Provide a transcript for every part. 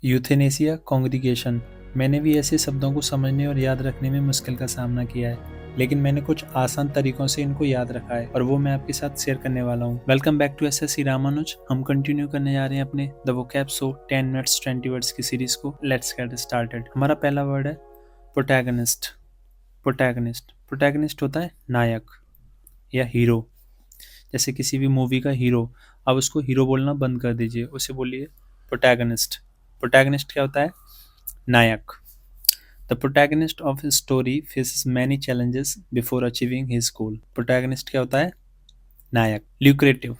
Euthanasia कॉन्ग्रिगेशन। मैंने भी ऐसे शब्दों को समझने और याद रखने में मुश्किल का सामना किया है, लेकिन मैंने कुछ आसान तरीकों से इनको याद रखा है और वो मैं आपके साथ शेयर करने वाला हूँ। Welcome back to SSC Ramanuj. हम कंटिन्यू करने जा रहे हैं अपने the vocab show 10 minutes 20 words की सीरीज को। Let's get started. हमारा पहला वर्ड है प्रोटैगनिस्ट। प्रोटैगनिस्ट प्रोटैगनिस्ट होता है नायक या हीरो। जैसे किसी भी मूवी का हीरो, अब उसको हीरो बोलना बंद कर दीजिए, उसे बोलिए प्रोटैगनिस्ट। प्रोटैगनिस्ट क्या होता है? नायक। The protagonist of his story faces many challenges before achieving his goal. Protagonist क्या होता है? नायक। ल्यूक्रेटिव।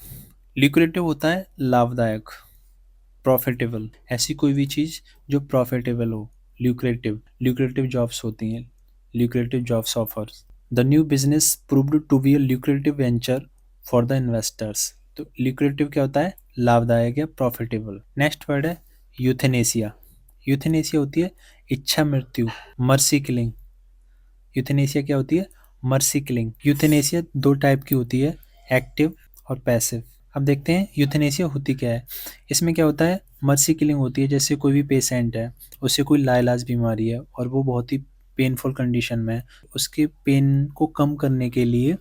ल्यूक्रेटिव होता है लाभदायक, प्रॉफिटेबल, ऐसी कोई भी चीज़ जो प्रॉफिटेबल हो। ल्यूक्रेटिव। ल्यूक्रेटिव जॉब्स होती हैं, lucrative jobs offers. The new business proved to be a lucrative venture for the investors. तो ल्यूक्रेटिव क्या होता है? लाभदायक या प्रॉफिटेबल। नेक्स्ट वर्ड है यूथेनेसिया। यूथेनेसिया होती है इच्छा मृत्यु, मर्सी किलिंग। यूथेनेसिया क्या होती है? Mercy killing. यूथेनेसिया दो टाइप की होती है, एक्टिव और पैसिव। अब देखते हैं यूथेनेसिया होती क्या है। इसमें क्या होता है? मर्सी किलिंग होती है, जैसे कोई भी पेशेंट है, उससे कोई लाइलाज बीमारी है और वो बहुत ही पेनफुल कंडीशन में है, उसके पेन को कम करने के लिए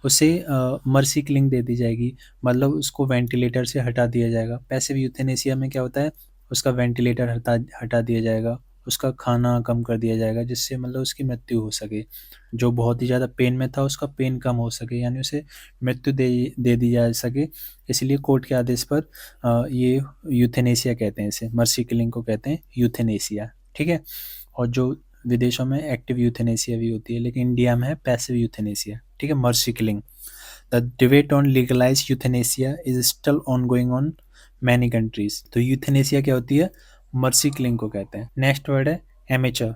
उसे मर्सी किलिंग दे दी जाएगी, मतलब उसको वेंटिलेटर से हटा दिया जाएगा। पैसिव यूथेनेसिया में क्या होता है? उसका वेंटिलेटर हटा दिया जाएगा, उसका खाना कम कर दिया जाएगा, जिससे मतलब उसकी मृत्यु हो सके। जो बहुत ही ज़्यादा पेन में था उसका पेन कम हो सके, यानी उसे मृत्यु दे दी जा सके। इसलिए कोर्ट के आदेश पर ये यूथेनेसिया कहते हैं, इसे मर्सी किलिंग को कहते हैं यूथेनेसिया। ठीक है। और जो विदेशों में एक्टिव यूथेनेसिया भी होती है, लेकिन इंडिया में है पैसिव यूथेनेसिया। ठीक है, mercy killing. The debate on legalize euthanasia is still ongoing on many countries. तो यूथेनेसिया क्या होती है? मर्सी किलिंग को कहते हैं। नेक्स्ट वर्ड है एमेचर।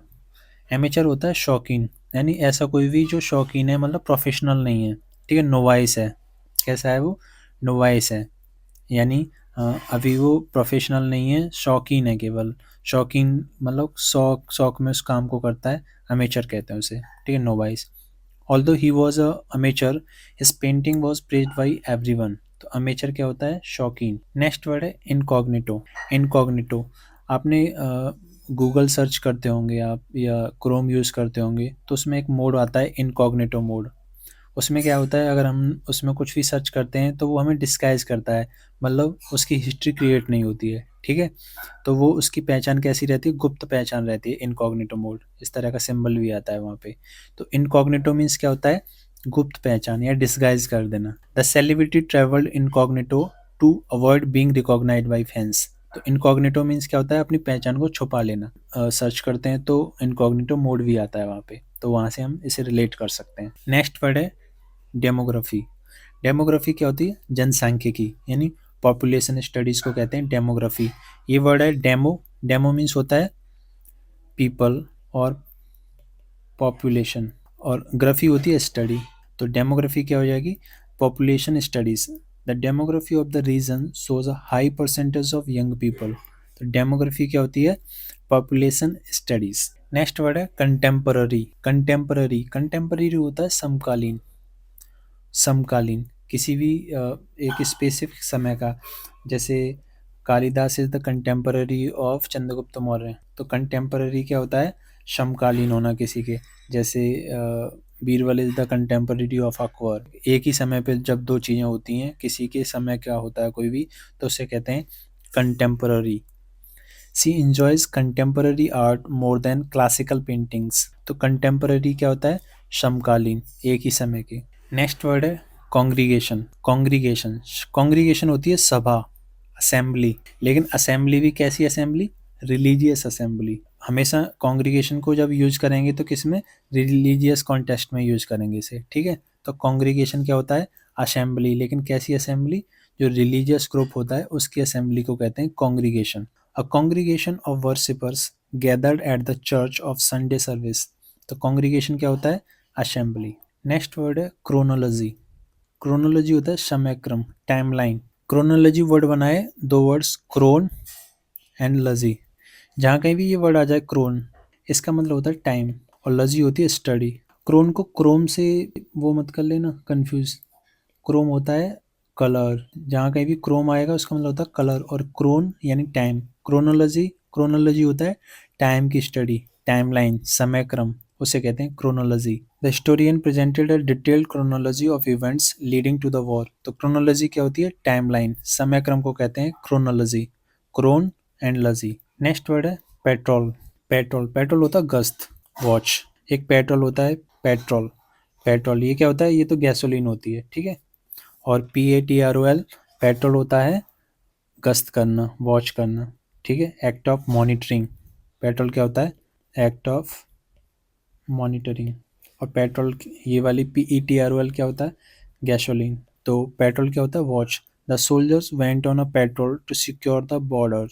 एमेचर होता है शौकीन, यानी ऐसा कोई भी जो शौकीन है, मतलब प्रोफेशनल नहीं है। ठीक है। नोवाइस है। कैसा है वो? नोवाइस है, यानी अभी वो प्रोफेशनल नहीं है, शौकीन है केवल। शौकीन मतलब शौक शौक में उस काम को करता है, अमेचर कहते हैं उसे। ठीक है, novice. Although he was a amateur, his painting was praised by everyone. तो अमेचर क्या होता है? शौकीन। नेक्स्ट वर्ड है इनकॉग्निटो। इनकॉग्निटो, आपने गूगल सर्च करते होंगे आप या क्रोम यूज़ करते होंगे, तो उसमें एक मोड आता है इनकॉग्निटो मोड। उसमें क्या होता है, अगर हम उसमें कुछ भी सर्च करते हैं तो वो हमें डिस्गाइज करता है, मतलब उसकी हिस्ट्री क्रिएट नहीं होती है। ठीक है। तो वो उसकी पहचान कैसी रहती है? गुप्त पहचान रहती है, इनकॉग्निटो मोड। इस तरह का सिंबल भी आता है वहाँ पे। तो इनकॉग्निटो मीन्स क्या होता है? गुप्त पहचान या डिस्गाइज कर देना। The celebrity travelled incognito to avoid being recognised by fans. तो इनकॉग्निटो मीन्स क्या होता है? अपनी पहचान को छुपा लेना। सर्च करते हैं तो इनकॉग्निटो मोड भी आता है वहाँ पे, तो वहाँ से हम इसे रिलेट कर सकते हैं। नेक्स्ट वर्ड है डेमोग्राफी। डेमोग्राफी क्या होती है? जनसांख्यिकी, यानी पॉपुलेशन स्टडीज को कहते हैं डेमोग्राफी। ये वर्ड है डेमो। डेमो मीन्स होता है पीपल और पॉपुलेशन, और ग्राफी होती है स्टडी। तो डेमोग्राफी क्या हो जाएगी? Population studies. The demography of the region shows a high percentage of young people. तो डेमोग्राफी क्या होती है? Population studies. नेक्स्ट वर्ड है कंटेम्पररी। कंटेम्पररी, कंटेम्पररी होता है समकालीन। समकालीन, किसी भी एक स्पेसिफिक समय का। जैसे Kalidas is the contemporary of Chandragupta Maurya. तो कंटेम्पररी क्या होता है? समकालीन होना किसी के। जैसे Birbal is the contemporary of Akbar. एक ही समय पे जब दो चीज़ें होती हैं, किसी के समय क्या होता है कोई भी, तो उसे कहते हैं contemporary. She enjoys contemporary art more than classical paintings. तो कंटेम्पररी क्या होता है? समकालीन, एक ही समय के। नेक्स्ट वर्ड है कॉन्ग्रीगेशन। कॉन्ग्रीगेशन, कॉन्ग्रीगेशन होती है सभा, असेंबली। लेकिन असेंबली भी कैसी असेंबली? Religious assembly. हमेशा कॉन्ग्रीगेशन को जब यूज करेंगे तो किस में? रिलीजियस कॉन्टेक्स्ट में यूज करेंगे इसे। ठीक है। तो कॉन्ग्रीगेशन क्या होता है? असेंबली, लेकिन कैसी असेंबली? जो रिलीजियस ग्रुप होता है उसकी असेंबली को कहते हैं congregation. A congregation of worshippers gathered at the church of Sunday service. तो कॉन्ग्रीगेशन क्या होता है? असेंबली। नेक्स्ट वर्ड है क्रोनोलॉजी। क्रोनोलॉजी होता है समय क्रम, टाइमलाइन। क्रोनोलॉजी वर्ड बना है दो वर्ड्स, क्रोन एंड लॉजी। जहाँ कहीं भी ये वर्ड आ जाए क्रोन, इसका मतलब होता है टाइम, और लॉजी होती है स्टडी। क्रोन को क्रोम से वो मत कर लेना कंफ्यूज। क्रोम होता है कलर, जहाँ कहीं भी क्रोम आएगा उसका मतलब होता है कलर, और क्रोन यानी टाइम। क्रोनोलॉजी क्रोनोलॉजी होता है टाइम की स्टडी, टाइमलाइन, समय क्रम, उसे कहते हैं chronology. The historian presented a detailed chronology of events leading to the war. तो क्रोनोलॉजी क्या होती है? टाइमलाइन। समय क्रम को कहते हैं chronology, chron and logy. Next word है पेट्रोल। पेट्रोल, पेट्रोल होता है गश्त, वॉच। एक पेट्रोल होता है पेट्रोल, पेट्रोल ये क्या होता है? ये तो गैसोलीन होती है, ठीक है। और PATROL, पेट्रोल होता है गश्त करना, वॉच करना, ठीक है। एक्ट ऑफ मॉनिटरिंग, पेट्रोल क्या होता है? Act of monitoring. और पेट्रोल ये वाली PETROL क्या होता है? गैसोलीन। तो पेट्रोल क्या होता है? Watch. The soldiers went on a patrol to secure the border.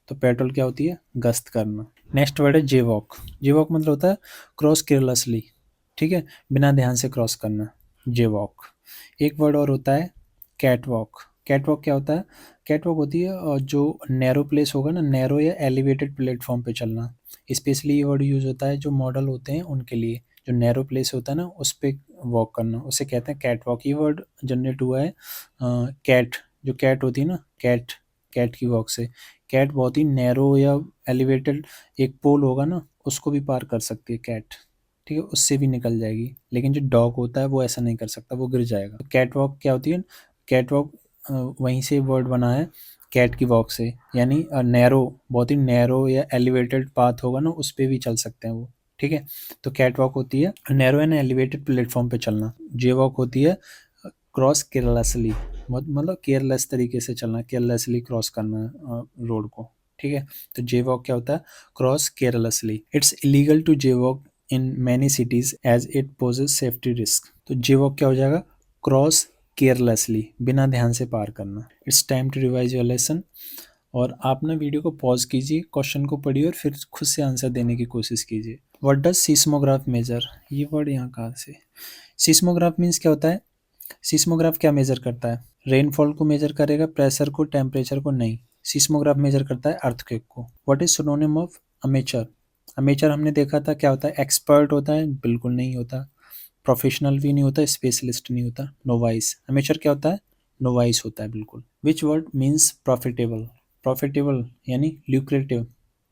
तो पेट्रोल क्या होती है? गश्त करना। नेक्स्ट वर्ड है जे वॉक। जे वॉक मतलब होता है क्रॉस केयरलेसली, ठीक है, बिना ध्यान से क्रॉस करना, जे वॉक। एक वर्ड और होता है कैट वॉक। कैट वॉक क्या होता है? कैट वॉक होती है जो नैरो प्लेस होगा ना, नैरो या एलिवेटेड प्लेटफॉर्म पे चलना। स्पेशली ये वर्ड यूज होता है जो मॉडल होते हैं उनके लिए, जो नैरो प्लेस होता है ना उस पे वॉक करना, उसे कहते हैं कैट वॉक। ये वर्ड जनरेट हुआ है कैट, जो कैट होती है ना, कैट, कैट की वॉक से। कैट बहुत ही नैरो या एलिवेटेड एक पोल होगा ना, उसको भी पार कर सकती है कैट, ठीक है, उससे भी निकल जाएगी। लेकिन जो डॉग होता है वो ऐसा नहीं कर सकता, वो गिर जाएगा। कैट वॉक क्या होती है? कैट वॉक वहीं से वर्ड बना है कैट की वॉक से, यानी नैरो, बहुत ही नैरो या एलिवेटेड पाथ होगा ना उस पे भी चल सकते हैं वो, ठीक है। तो कैट वॉक होती है नैरो एंड एलिवेटेड प्लेटफॉर्म पे चलना। जे वॉक होती है क्रॉस केयरलेसली, मतलब केयरलेस तरीके से चलना, केयरलेसली क्रॉस करना रोड को, ठीक है। तो जे वॉक क्या होता है? Cross carelessly. It's illegal to jaywalk in many cities as it poses safety risk. तो जे वॉक क्या हो जाएगा? क्रॉस केयरलेसली, बिना ध्यान से पार करना। It's time to revise your lesson. और आप ना वीडियो को पॉज कीजिए, क्वेश्चन को पढ़िए और फिर खुद से आंसर देने की कोशिश कीजिए। What does seismograph measure? ये वर्ड यहाँ कहाँ से? सीस्मोग्राफ मीन्स क्या होता है? सीस्मोग्राफ क्या मेजर करता है? रेनफॉल को मेजर करेगा, प्रेशर को, टेम्परेचर को नहीं। सीस्मोग्राफ मेजर करता है अर्थक्वेक को। What is synonym of amateur? Amateur हमने देखा था क्या होता है? एक्सपर्ट होता है? बिल्कुल नहीं होता। प्रोफेशनल भी नहीं होता, स्पेशलिस्ट नहीं होता। नोवाइस। अमेचर क्या होता है? नोवाइस होता है, बिल्कुल। Which word means profitable? Profitable यानी ल्यूक्रेटिव।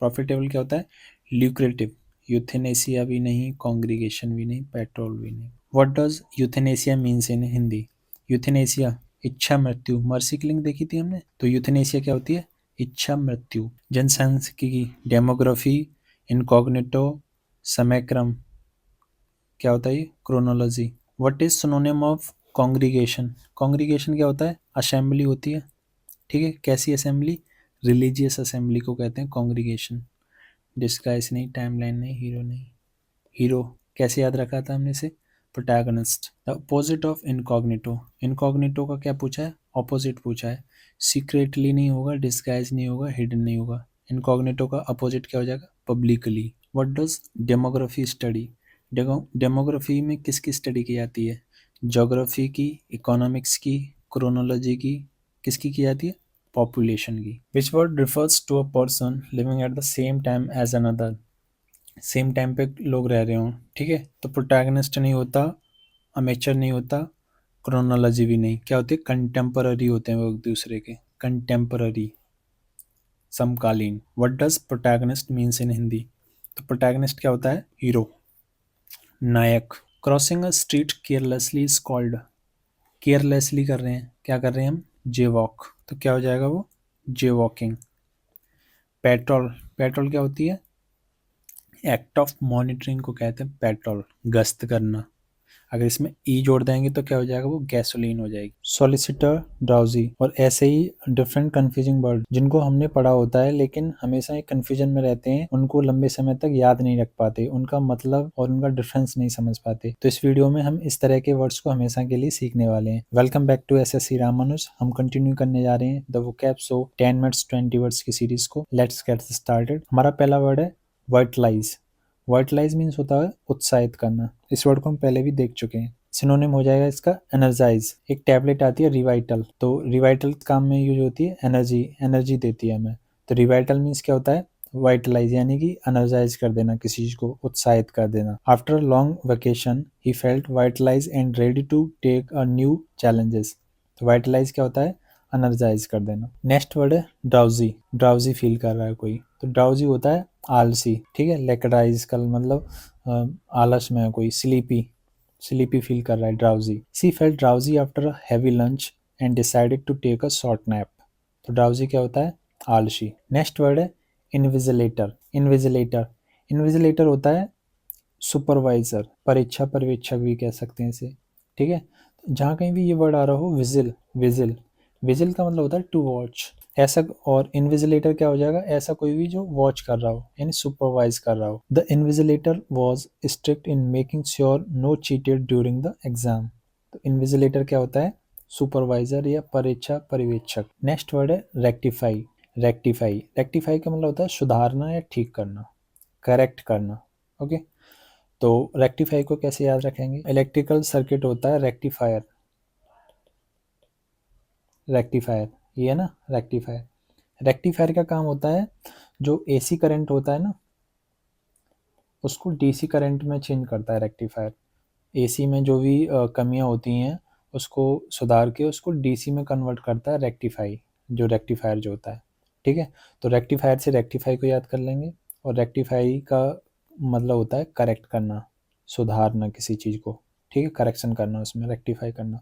प्रॉफिटेबल क्या होता है? ल्यूक्रेटिव। यूथेनेसिया भी नहीं, कॉन्ग्रीगेशन भी नहीं, पेट्रोल भी नहीं। What does euthanasia means in Hindi? Euthanasia इच्छा मृत्यु, मर्सी किलिंग देखी थी हमने, तो यूथेनेसिया क्या होती है? इच्छा मृत्यु। जनसांख्यिकी, डेमोग्राफी, इनकॉग्निटो, समय क्रम, क्या होता है ये? Chronology. What is synonym of congregation? Congregation क्या होता है? असेंबली होती है, ठीक है। कैसी असेंबली? रिलीजियस असेंबली को कहते हैं कॉन्ग्रीगेशन। डिस्गाइस नहीं, टाइमलाइन नहीं, हीरो नहीं। हीरो कैसे याद रखा था हमने से? Protagonist. The opposite of incognito. Incognito का क्या पूछा है? ऑपोजिट पूछा है। सीक्रेटली नहीं होगा, डिस्गाइज नहीं होगा, हिडन नहीं होगा। इनकॉग्निटो का अपोजिट क्या हो जाएगा? Publicly. What does demography study? Demography में किसकी स्टडी की जाती है? ज्योग्राफी की, इकोनॉमिक्स की, क्रोनोलॉजी की, किसकी की जाती है? पॉपुलेशन की। Which word refers to a person living at the same time as another? Same time पे लोग रह रहे हों, ठीक है। तो प्रोटैगनिस्ट नहीं होता, अमेचर नहीं होता, क्रोनोलॉजी भी नहीं। क्या होती है? कंटेम्पररी होते हैं वो एक दूसरे के, कंटेम्पररी, समकालीन। What does protagonist means in Hindi? तो प्रोटैगनिस्ट क्या होता है? हीरो, नायक। Crossing a street carelessly is called. Carelessly कर रहे हैं, क्या कर रहे हैं हम? Jaywalk. तो क्या हो जाएगा वो? जे वॉकिंग। पेट्रोल, पेट्रोल क्या होती है? एक्ट ऑफ मॉनिटरिंग को कहते हैं पेट्रोल, गश्त करना। अगर इसमें ई जोड़ देंगे तो क्या हो जाएगा? वो गैसोलीन हो जाएगी। सॉलिसिटर, ड्राउजी, और ऐसे ही डिफरेंट कंफ्यूजिंग वर्ड जिनको हमने पढ़ा होता है लेकिन हमेशा एक कंफ्यूजन में रहते हैं, उनको लंबे समय तक याद नहीं रख पाते, उनका मतलब और उनका डिफरेंस नहीं समझ पाते। तो इस वीडियो में हम इस तरह के वर्ड्स को हमेशा के लिए सीखने वाले हैं। Welcome back to SSC Ramanuj. हम कंटिन्यू करने जा रहे हैं the vocab show 10 minutes 20 words की सीरीज को। Let's get started. हमारा पहला वर्ड है वर्टलाइज। वर्टलाइज मीन्स होता है उत्साहित करना। इस वर्ड को हम पहले भी देख चुके हैं। सिनोनिम हो जाएगा इसका एनर्जाइज। एक टैबलेट आती है रिवाइटल, तो रिवाइटल काम में यूज होती है एनर्जी, एनर्जी देती है हमें। तो रिवाइटल मीन्स क्या होता है? वाइटलाइज, यानी कि एनर्जाइज कर देना, किसी चीज को उत्साहित कर देना। After long vacation he felt vitalise and ready to take a new challenges. तो वाइटलाइज क्या होता है? एनर्जाइज कर देना। नेक्स्ट वर्ड है ड्राउजी। ड्राउजी फील कर रहा है कोई, तो ड्राउजी होता है आलसी, ठीक है। लेकराइज का मतलब आलस में है कोई, स्लीपी, स्लीपी फील कर रहा है, drowsy. She felt drowsy after a heavy lunch and decided to take a short nap. तो ड्राउजी क्या होता है, आलसी। नेक्स्ट वर्ड है इन्विजिलेटर। इन्विजिलेटर, इन्विजिलेटर होता है सुपरवाइजर, परीक्षा पर्यवेक्षक भी कह सकते हैं इसे, ठीक है। जहाँ कहीं भी ये वर्ड आ रहा हो, विजिल, विजिल, विजिल का मतलब होता है टू वॉच, ऐसा। और इन्विजिलेटर क्या हो जाएगा, ऐसा कोई भी जो वॉच कर रहा हो यानी सुपरवाइज कर रहा हो। The invigilator was strict in making sure no cheated during the exam. तो इन्विजिलेटर क्या होता है, सुपरवाइजर या परीक्षा पर्यवेक्षक। नेक्स्ट वर्ड है रेक्टिफाई। रेक्टिफाई, रेक्टिफाई का मतलब होता है सुधारना या ठीक करना, करेक्ट करना, ओके। तो रेक्टिफाई को कैसे याद रखेंगे, इलेक्ट्रिकल सर्किट होता है रेक्टिफायर, रेक्टिफायर, ये है ना रेक्टिफायर। रेक्टिफायर का काम होता है जो एसी करंट होता है ना, उसको डीसी करंट में चेंज करता है रेक्टिफायर। एसी में जो भी कमियां होती हैं उसको सुधार के उसको डीसी में कन्वर्ट करता है रेक्टिफाई, जो रेक्टिफायर जो होता है, ठीक है। तो रेक्टिफायर से रेक्टिफाई को याद कर लेंगे। और रेक्टिफाई का मतलब होता है करेक्ट करना, सुधारना किसी चीज़ को, ठीक है, करेक्शन करना, उसमें रेक्टिफाई करना।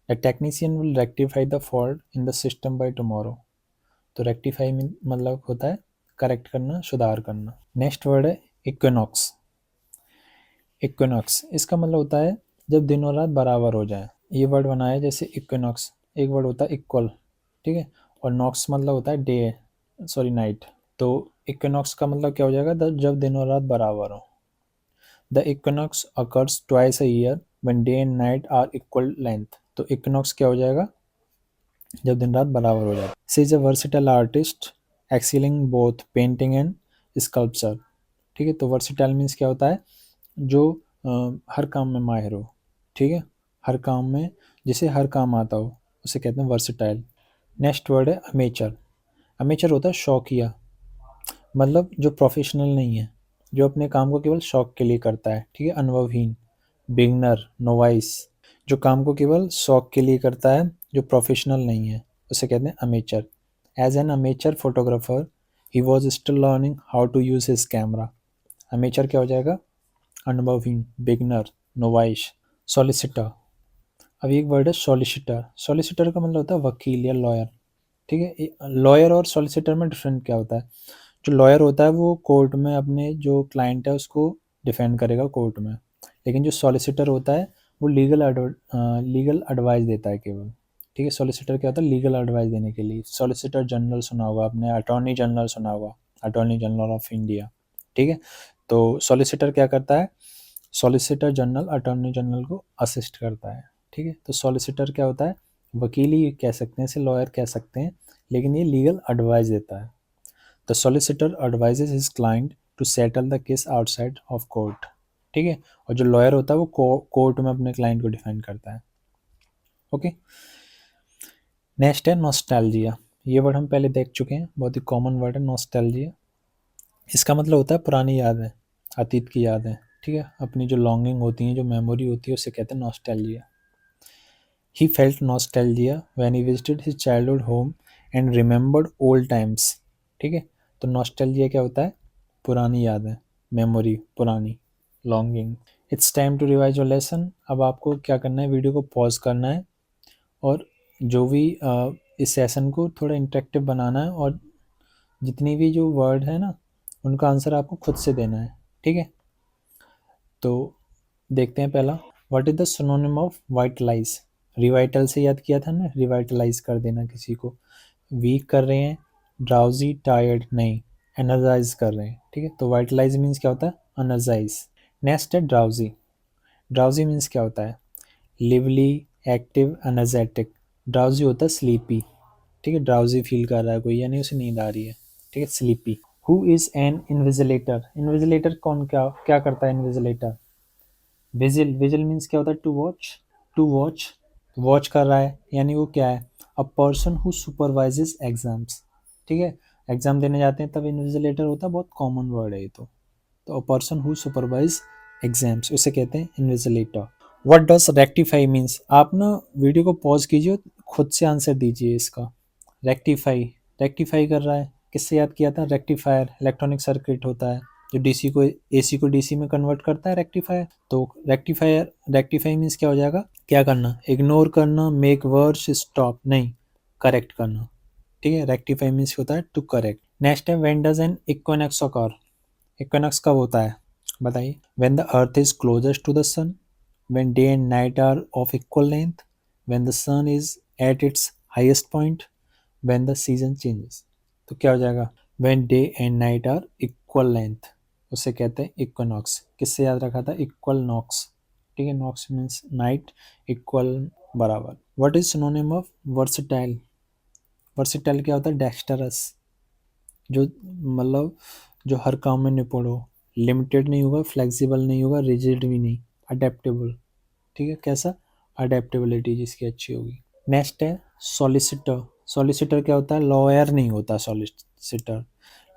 The technician will rectify the fault in the system by tomorrow. तो रेक्टिफाई मतलब होता है करेक्ट करना, सुधार करना। नेक्स्ट वर्ड है इक्विनॉक्स। इक्विनॉक्स, इसका मतलब होता है जब दिन और रात बराबर हो जाए। ये वर्ड बना है जैसे इक्विनॉक्स, एक वर्ड होता है इक्वल, ठीक है। और नॉक्स मतलब होता है डे, सॉरी नाइट। तो इक्विनॉक्स का मतलब क्या हो जाएगा, जब दिन और रात बराबर हो। The equinox occurs twice a year when day and night are equal length. तो इक्विनॉक्स क्या हो जाएगा, जब दिन रात बराबर हो जाए। She is a versatile artist excelling both painting and sculpture, ठीक है। तो वर्सिटाइल मीन्स क्या होता है, जो हर काम में माहिर हो, ठीक है, हर काम में, जिसे हर काम आता हो उसे कहते हैं वर्सिटाइल। नेक्स्ट वर्ड है अमेचर। अमेचर होता है शौकिया, मतलब जो प्रोफेशनल नहीं है, जो अपने काम को केवल शौक के लिए करता है, ठीक है, अनुभवहीन, बिगनर, नोवाइस। जो काम को केवल शौक के लिए करता है, जो प्रोफेशनल नहीं है, उसे कहते हैं amateur. As an amateur photographer he was still learning how to use his camera. Amateur क्या हो जाएगा, अनुभवहीन, बिगनर, नोवाइश। सॉलिसिटर, अब एक वर्ड है सॉलिसिटर। सॉलिसिटर का मतलब होता है वकील या लॉयर, ठीक है। लॉयर और सॉलिसिटर में डिफरेंट क्या होता है, जो लॉयर होता है वो कोर्ट में अपने जो क्लाइंट है उसको डिफेंड करेगा कोर्ट में, लेकिन जो सॉलिसिटर होता है वो लीगल एडवाइस देता है केवल, ठीक है। सॉलिसिटर क्या होता है, लीगल एडवाइस देने के लिए। सॉलिसिटर जनरल सुना होगा आपने, अटॉर्नी जनरल सुना होगा, अटॉर्नी जनरल ऑफ इंडिया, ठीक है। तो सॉलिसिटर क्या करता है, सॉलिसिटर जनरल अटॉर्नी जनरल को असिस्ट करता है, ठीक है। तो सॉलिसिटर क्या होता है, वकील ही कह सकते हैं इसे, लॉयर कह सकते हैं, लेकिन ये लीगल एडवाइस देता है। The solicitor advises his client to settle the case outside of court, ठीक है। और जो लॉयर होता है वो कोर्ट में अपने क्लाइंट को डिफेंड करता है, ओके। नेक्स्ट है नॉस्टैल्जिया। ये वर्ड हम पहले देख चुके हैं, बहुत ही कॉमन वर्ड है नॉस्टैल्जिया। इसका मतलब होता है पुरानी यादें, अतीत की यादें, ठीक है, अपनी जो लॉन्गिंग होती हैं, जो मेमोरी होती है, उसे कहते हैं nostalgia. He felt nostalgia when he visited his childhood home and remembered old times, ठीक है। तो नॉस्टैल्जिया क्या होता है, पुरानी यादें, मेमोरी, पुरानी, longing. It's time to revise your lesson. अब आपको क्या करना है, वीडियो को पॉज करना है और जो भी इस सेशन को थोड़ा इंटरेक्टिव बनाना है, और जितनी भी जो वर्ड है ना उनका आंसर आपको खुद से देना है, ठीक है। तो देखते हैं पहला, what is the synonym of vitalise. Revital से याद किया था ना, रिवाइटलाइज कर देना किसी को। वीक कर रहे हैं, ड्राउजी, टायर्ड नहीं, एनर्जाइज कर रहे हैं, ठीक है। तो वाइटलाइज मीन्स क्या होता है, एनर्जाइज। नेक्स्ट है ड्राउजी। ड्राउजी मीन्स क्या होता है, लिवली, एक्टिव, एनर्जेटिक। ड्राउजी होता है स्लीपी, ठीक है, ड्राउजी फील कर रहा है कोई, यानी उसे नींद आ रही है, ठीक है, sleepy. Who is an invigilator. Invigilator कौन, क्या क्या करता है इन्विजिलेटर, विजिल। विजिल मीन्स क्या होता है, to watch, to watch, watch कर रहा है, यानी वो क्या है, a person who supervises exams, ठीक है। एग्जाम देने जाते हैं तब इन्विजिलेटर होता है, बहुत कॉमन वर्ड है ये तो अ पर्सन हु सुपरवाइज एग्जाम्स, उसे कहते हैं invigilator. What does rectify means, आप ना वीडियो को पॉज कीजिए, खुद से आंसर दीजिए इसका। रेक्टिफाई, रेक्टिफाई कर रहा है, किससे याद किया था? रेक्टिफायर, इलेक्ट्रॉनिक सर्किट होता है जो डीसी को एसी को डीसी में कन्वर्ट करता है, रेक्टिफायर। तो रेक्टिफायर, रेक्टिफाई मीन्स क्या हो जाएगा? क्या करना? इग्नोर करना, मेक वर्ड्स स्टॉप, नहीं, करेक्ट करना। ठीक है, रेक्टिफाई मीन्स होता है टू करेक्ट। नेक्स्ट है when does an equinox occur. Equinox कब होता है बताइए? When the earth is closest to the sun, when day and night are of equal length, when the sun is at its highest point, when the season changes. तो क्या हो जाएगा? When day and night are equal length, उसे कहते हैं equinox. किससे याद रखा था? Equal nox. ठीक है, नॉक्स मीन्स नाइट, इक्वल बराबर। What is synonym of versatile? Versatile क्या होता है? डेक्स्टरस, जो मतलब जो हर काम में निपुण हो। लिमिटेड नहीं होगा, फ्लेक्सिबल नहीं होगा, रिजिड भी नहीं, अडेप्टेबल। ठीक है, कैसा? अडेप्टेबिलिटी जिसकी अच्छी होगी। नेक्स्ट है सॉलिसिटर। सॉलिसिटर क्या होता है? लॉयर नहीं होता सॉलिसिटर,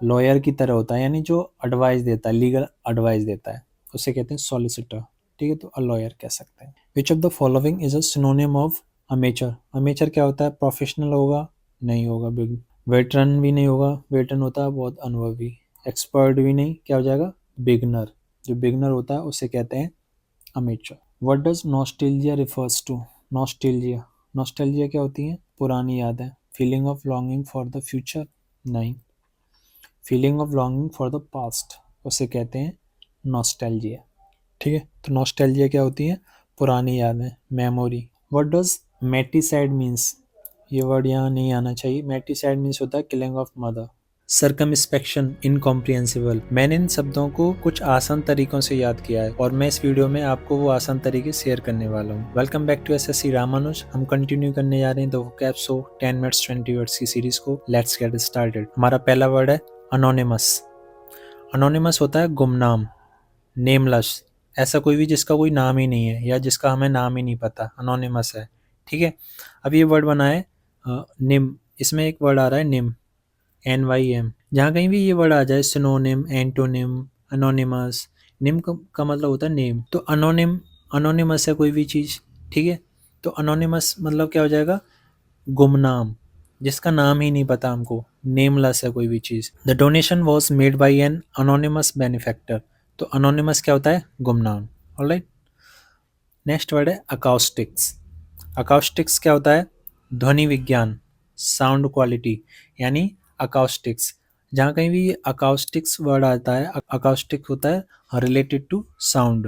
लॉयर की तरह होता है, यानी जो एडवाइस देता है, लीगल एडवाइस देता है, उसे कहते हैं सॉलिसिटर। ठीक है, तो अ लॉयर कह सकते हैं। विच of the following is a synonym of amateur? Amateur क्या होता है? प्रोफेशनल होगा? नहीं होगा। बिग वेटरन भी नहीं होगा, वेटरन होता है बहुत अनुभवी। एक्सपर्ट भी नहीं, क्या हो जाएगा? बिगनर। जो बिगनर होता है उसे कहते हैं amateur. What does nostalgia refers to? Nostalgia, nostalgia क्या होती है? पुरानी यादें। Feeling of longing for the future? नहीं, feeling of longing for the past, उसे कहते हैं नॉस्टैल्जिया। ठीक है, तो नॉस्टैल्जिया क्या होती है? पुरानी यादें, memory. What does matricide means? ये वर्ड यहाँ नहीं आना चाहिए। मेटिसाइड मीन्स होता है killing of mother. Circumspection, incomprehensible. मैंने इन शब्दों को कुछ आसान तरीकों से याद किया है और मैं इस वीडियो में आपको वो आसान तरीके शेयर करने वाला हूँ। Welcome back to SSC Ramanuj. हम कंटिन्यू करने जा रहे हैं the vocab show 10 minutes 20 words की सीरीज को। Let's get started. हमारा पहला वर्ड है अनोनिमस। अनोनिमस होता है गुमनाम, नेमलेस, ऐसा कोई भी जिसका कोई नाम ही नहीं है या जिसका हमें नाम ही नहीं पता, अनोनिमस है। ठीक है, अब ये वर्ड बना है निम। इसमें एक वर्ड आ रहा है निम, NYM। जहाँ कहीं भी ये वर्ड आ जाए, सिनोनिम, एंटोनिम, अनोनिमस, निम का मतलब होता है नेम। तो अनोनिम, अनोनिमस है कोई भी चीज़। ठीक है, तो अनोनिमस मतलब क्या हो जाएगा? गुमनाम, जिसका नाम ही नहीं पता हमको, नेमलेस है कोई भी चीज़। The donation was made by an anonymous benefactor. तो अनोनिमस क्या होता है? गुमनाम। ऑलराइट, नेक्स्ट वर्ड है अकाउस्टिक्स। अकाउस्टिक्स क्या होता है? ध्वनि विज्ञान, साउंड क्वालिटी, यानी अकाउस्टिक्स। जहाँ कहीं भी अकाउस्टिक्स वर्ड आता है, अकाउस्टिक होता है related to sound.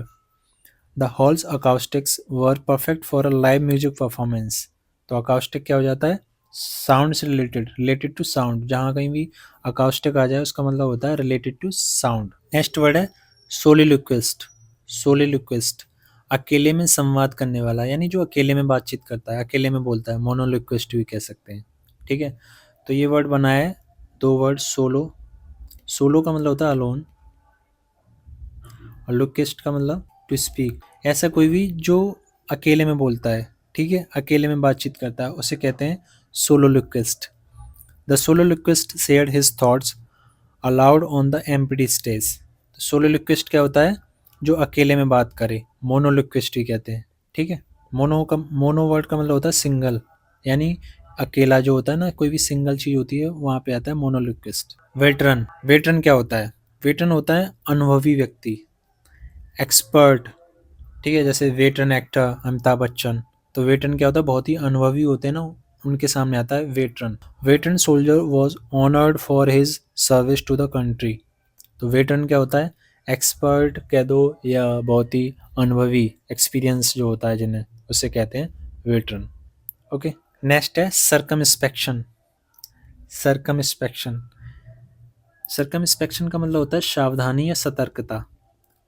The hall's acoustics were perfect for a live music performance. तो अकाउस्टिक क्या हो जाता है? साउंड से रिलेटेड, रिलेटेड टू साउंड। जहाँ कहीं भी अकाउस्टिक आ जाए उसका मतलब होता है related to sound. Next word है सोलिलोक्विस्ट। सोलिलोक्विस्ट, अकेले में संवाद करने वाला, यानी जो अकेले में बातचीत करता है, अकेले में बोलता है, मोनोलिक्विस्ट भी कह सकते हैं। ठीक है, तो ये वर्ड बना है दो वर्ड, सोलो। सोलो का मतलब होता है अलोन और लोक्विस्ट का मतलब टू स्पीक। ऐसा कोई भी जो अकेले में बोलता है, ठीक है, अकेले में बातचीत करता है, उसे कहते हैं soliloquist. The soliloquist shared his thoughts aloud on the empty stage. Soliloquist क्या होता है? जो अकेले में बात करे, मोनोलिक्विस्ट ही कहते हैं। ठीक है, मोनो वर्ड का मतलब होता है सिंगल, यानी अकेला जो होता है ना, कोई भी सिंगल चीज होती है वहां पे आता है मोनोलिक्विस्ट। वेटरन, वेटरन क्या होता है? वेटरन होता है अनुभवी व्यक्ति, एक्सपर्ट। ठीक है, जैसे वेटरन एक्टर अमिताभ बच्चन, तो वेटरन क्या होता है? बहुत ही अनुभवी होते हैं ना, उनके सामने आता है veteran. Veteran soldier was honoured for his service to the country. तो वेटरन क्या होता है? एक्सपर्ट कह दो या बहुत ही अनुभवी, एक्सपीरियंस जो होता है जिन्हें, उसे कहते हैं वेटरन। ओके, नेक्स्ट है सर्कमस्पेक्शन। सर्कमस्पेक्शन, सर्कमस्पेक्शन का मतलब होता है सावधानी या सतर्कता,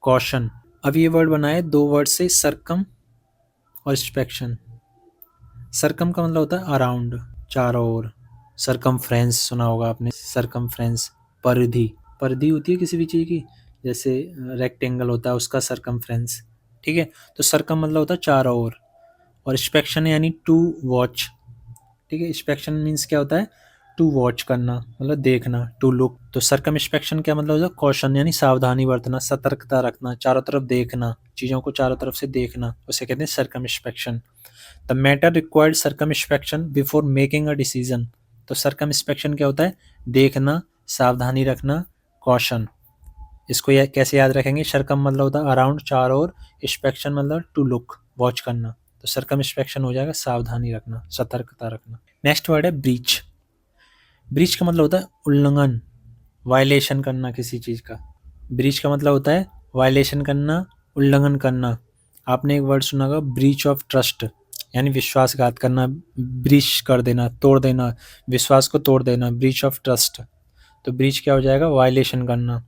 कॉशन। अब ये वर्ड बना है दो वर्ड से, सर्कम और स्पेक्शन। सर्कम का मतलब होता है अराउंड, चारों ओर। सर्कमफ्रेंस सुना होगा आपने, सर्कमफ्रेंस, परिधि। परिधि होती है किसी भी चीज़ की, जैसे रेक्टेंगल होता है उसका सर्कमफ्रेंस। ठीक है, तो सर्कम मतलब होता है चारों ओर, और स्पेक्शन यानी टू वॉच। ठीक है, स्पेक्शन मीन्स क्या होता है? टू वॉच करना, मतलब देखना, टू लुक। तो सर्कम स्पेक्शन क्या मतलब होता है? कॉशन, यानी सावधानी बरतना, सतर्कता रखना, चारों तरफ देखना, चीज़ों को चारों तरफ से देखना, उसे कहते हैं circumspection. The matter required circumspection before making a decision. तो सर्कमस्पेक्शन क्या होता है? देखना, सावधानी रखना, कॉशन। इसको कैसे याद रखेंगे? सर्कम मतलब होता है अराउंड, चारों ओर, स्पेक्शन मतलब टू लुक, वॉच करना। तो सर्कमस्पेक्शन हो जाएगा सावधानी रखना, सतर्कता रखना। नेक्स्ट वर्ड है ब्रीच। ब्रीच का मतलब होता है उल्लंघन, वायलेशन करना किसी चीज़ का। ब्रीच का मतलब होता है वायलेशन करना, उल्लंघन करना। आपने एक वर्ड सुना होगा ब्रीच ऑफ ट्रस्ट, यानी विश्वासघात करना, ब्रीच कर देना, तोड़ देना, विश्वास को तोड़ देना, ब्रीच ऑफ ट्रस्ट। तो ब्रीच क्या हो जाएगा? वायलेशन करना।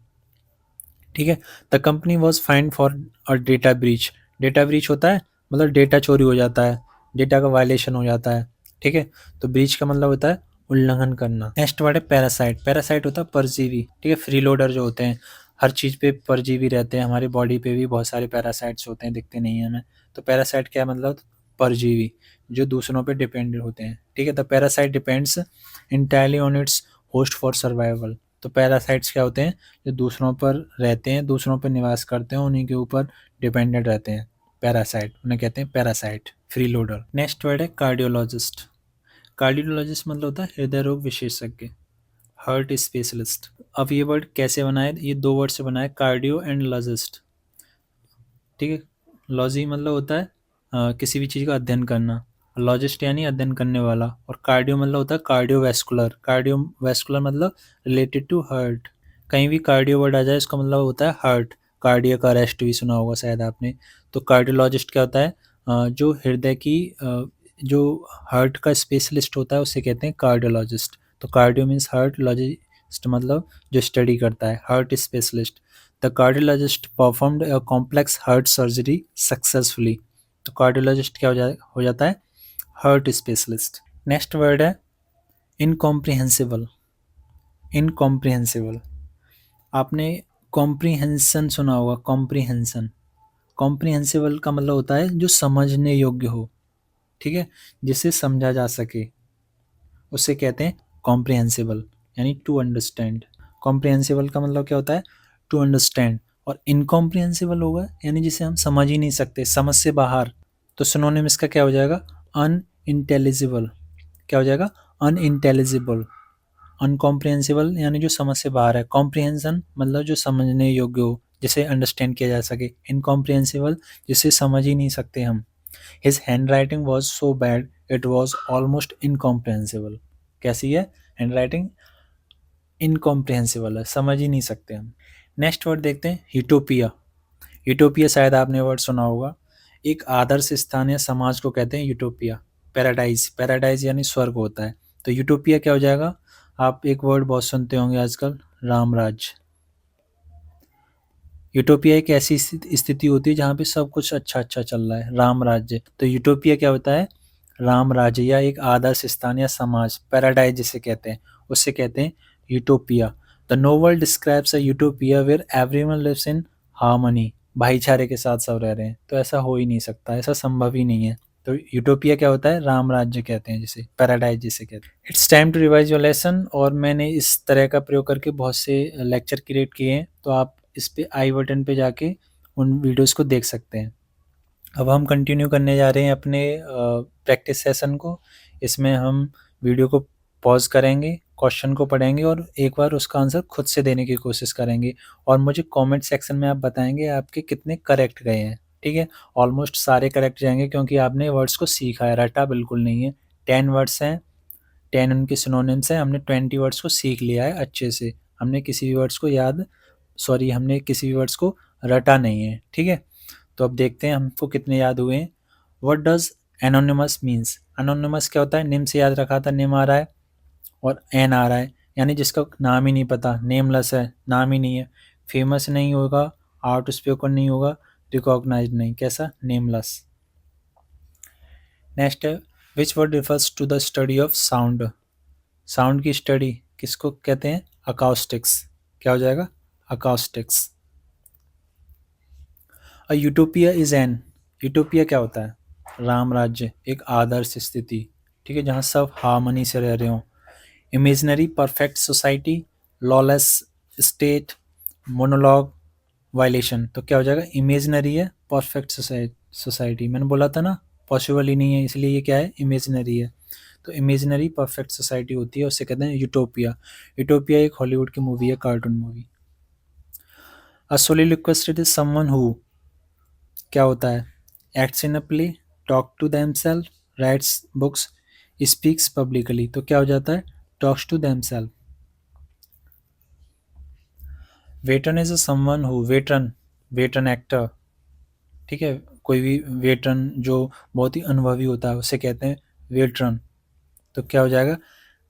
ठीक है। The company was find for a data breach. Data breach होता है मतलब डेटा चोरी हो जाता है, डेटा का वायलेशन हो जाता है। ठीक है। तो ब्रीच का मतलब होता है उल्लंघन करना। नेक्स्ट वर्ड है पैरासाइट। पैरासाइट होता है परजीवी। ठीक है। फ्री लोडर जो होते हैं, हर चीज़ पे परजीवी रहते हैं। हमारी बॉडी पे भी बहुत सारे पैरासाइट्स होते हैं, दिखते नहीं है हमें। तो पैरासाइट क्या मतलब? परजीवी जो दूसरों पे डिपेंडेंट होते हैं। ठीक है। The parasite depends entirely on it's host for survival. तो पैरासाइट्स क्या होते हैं? जो दूसरों पर रहते हैं, दूसरों पर निवास करते हैं, उन्हीं के ऊपर डिपेंडेंट रहते हैं। पैरासाइट, उन्हें कहते हैं parasite, free loader. Next word है कार्डियोलॉजिस्ट। कार्डियोलॉजिस्ट मतलब होता है हृदय रोग विशेषज्ञ, हार्ट स्पेशलिस्ट। अब ये वर्ड कैसे बना है? ये दो वर्ड से बना है, कार्डियो एंड लॉजिस्ट। ठीक है। लॉजी मतलब होता है किसी भी चीज़ का अध्ययन करना, लॉजिस्ट यानी अध्ययन करने वाला। और कार्डियो मतलब होता है कार्डियोवैस्कुलर। कार्डियोवैस्कुलर मतलब रिलेटेड टू हार्ट। कहीं भी कार्डियो वर्ड आ जाए इसका मतलब होता है हार्ट। कार्डियक अरेस्ट भी सुना होगा शायद आपने। तो कार्डियोलॉजिस्ट क्या होता है? जो हृदय की जो हार्ट का स्पेशलिस्ट होता है उसे कहते हैं कार्डियोलॉजिस्ट। तो कार्डियो मीन्स हार्ट, लॉजिस्ट मतलब जो स्टडी करता है, heart specialist. The cardiologist performed a complex heart surgery successfully. तो कार्डियोलॉजिस्ट क्या हो जाता है? Heart specialist. नेक्स्ट वर्ड है इनकॉम्प्रिहेंसिबल। इनकॉम्प्रिहेंसिबल, आपने कॉम्प्रिहेंशन सुना होगा, कॉम्प्रिहेंशन। कॉम्प्रिहेंसिबल का मतलब होता है जो समझने योग्य हो। ठीक है। जिसे समझा जा सके उसे कहते हैं कॉम्प्रिहेंसिबल, यानी टू अंडरस्टैंड। कॉम्प्रिहेंसिबल का मतलब क्या होता है? To understand. और इनकॉम्प्रिहेंसिबल होगा यानी जिसे हम समझ ही नहीं सकते, समझ से बाहर। तो सिनोनिम इसका क्या हो जाएगा? अनइंटेलिजिबल। क्या हो जाएगा? अनइंटेलिजिबल। अनकॉम्प्रिहेंसिबल यानी जो समझ से बाहर है, कॉम्प्रिहेंशन मतलब जो समझने योग्य हो, जिसे अंडरस्टैंड किया जा सके। इनकॉम्प्रिहेंसिबल जिसे समझ ही नहीं सकते हम। His hand writing was so bad it was almost incomprehensible. कैसी है हैंड राइटिंग? इनकॉम्प्रिहेंसिबल है, समझ ही नहीं सकते हम। नेक्स्ट वर्ड देखते हैं यूटोपिया। यूटोपिया शायद आपने वर्ड सुना होगा। एक आदर्श स्थान या समाज को कहते हैं यूटोपिया। पैराडाइज, पैराडाइज यानी स्वर्ग होता है। तो यूटोपिया क्या हो जाएगा? आप एक वर्ड बहुत सुनते होंगे आजकल, रामराज। यूटोपिया एक ऐसी स्थिति होती है जहाँ पे सब कुछ अच्छा अच्छा चल रहा है, राम राज्य। तो यूटोपिया क्या होता है? राम राज्य या एक आदर्श स्थान या समाज, पैराडाइज जिसे कहते हैं, उससे कहते हैं utopia. The novel describes a utopia where everyone lives in harmony. भाईचारे के साथ सब रह रहे हैं। तो ऐसा हो ही नहीं सकता, ऐसा संभव ही नहीं है। तो यूटोपिया क्या होता है? राम राज्य कहते हैं जिसे, पैराडाइज जिसे कहते हैं। It's time to revise your lesson. और मैंने इस तरह का प्रयोग करके बहुत से लेक्चर क्रिएट किए हैं, तो आप इस पे आई बटन पे जाके उन वीडियोस को देख सकते हैं। अब हम कंटिन्यू करने जा रहे हैं अपने प्रैक्टिस सेशन को। इसमें हम वीडियो को पॉज करेंगे, क्वेश्चन को पढ़ेंगे और एक बार उसका आंसर खुद से देने की कोशिश करेंगे। और मुझे कमेंट सेक्शन में आप बताएंगे आपके कितने करेक्ट गए हैं। ठीक है। ऑलमोस्ट सारे करेक्ट जाएंगे क्योंकि आपने वर्ड्स को सीखा है, रटा बिल्कुल नहीं है। 10 वर्ड्स हैं, 10 उनके सिनोनिम्स हैं, हमने 20 वर्ड्स को सीख लिया है अच्छे से। हमने किसी भी वर्ड्स को हमने किसी भी वर्ड्स को रटा नहीं है। ठीक है। तो अब देखते हैं हमको कितने याद हुए हैं। What does anonymous means? Anonymous क्या होता है? नेम से याद रखा था, नेम आ रहा है और एन आ रहा है, यानी जिसका नाम ही नहीं पता, नेमलेस है, नाम ही नहीं है। फेमस नहीं होगा, आउट स्पोकन नहीं होगा, रिकॉग्नाइज्ड नहीं, कैसा? नेमलेस। नेक्स्ट है which word refers to the study of sound? Sound की स्टडी किसको कहते हैं? अकाउस्टिक्स। क्या हो जाएगा? Acoustics. A utopia is an, utopia क्या होता है? राम राज्य, एक आदर्श स्थिति। ठीक है। जहाँ सब हार्मनी से रह रहे हो। Imaginary perfect society, lawless state, monologue, violation. तो क्या हो जाएगा? इमेजनरी है, परफेक्ट सोसाइटी, मैंने बोला था ना, पॉसिबल ही नहीं है, इसलिए ये क्या है, इमेजिनरी है। तो इमेजिनरी परफेक्ट सोसाइटी होती है, उससे कहते हैं यूटोपिया। यूटोपिया एक हॉलीवुड की मूवी है, cartoon movie. A soliloquist is someone who, क्या होता है, acts in a play, talk to themselves, writes books, speaks publicly. तो क्या हो जाता है, talks to themselves. Veteran is a someone who, veteran, veteran actor, ठीक है, कोई भी वेटरन जो बहुत ही अनुभवी होता है उसे कहते हैं वेटरन। तो क्या हो जाएगा,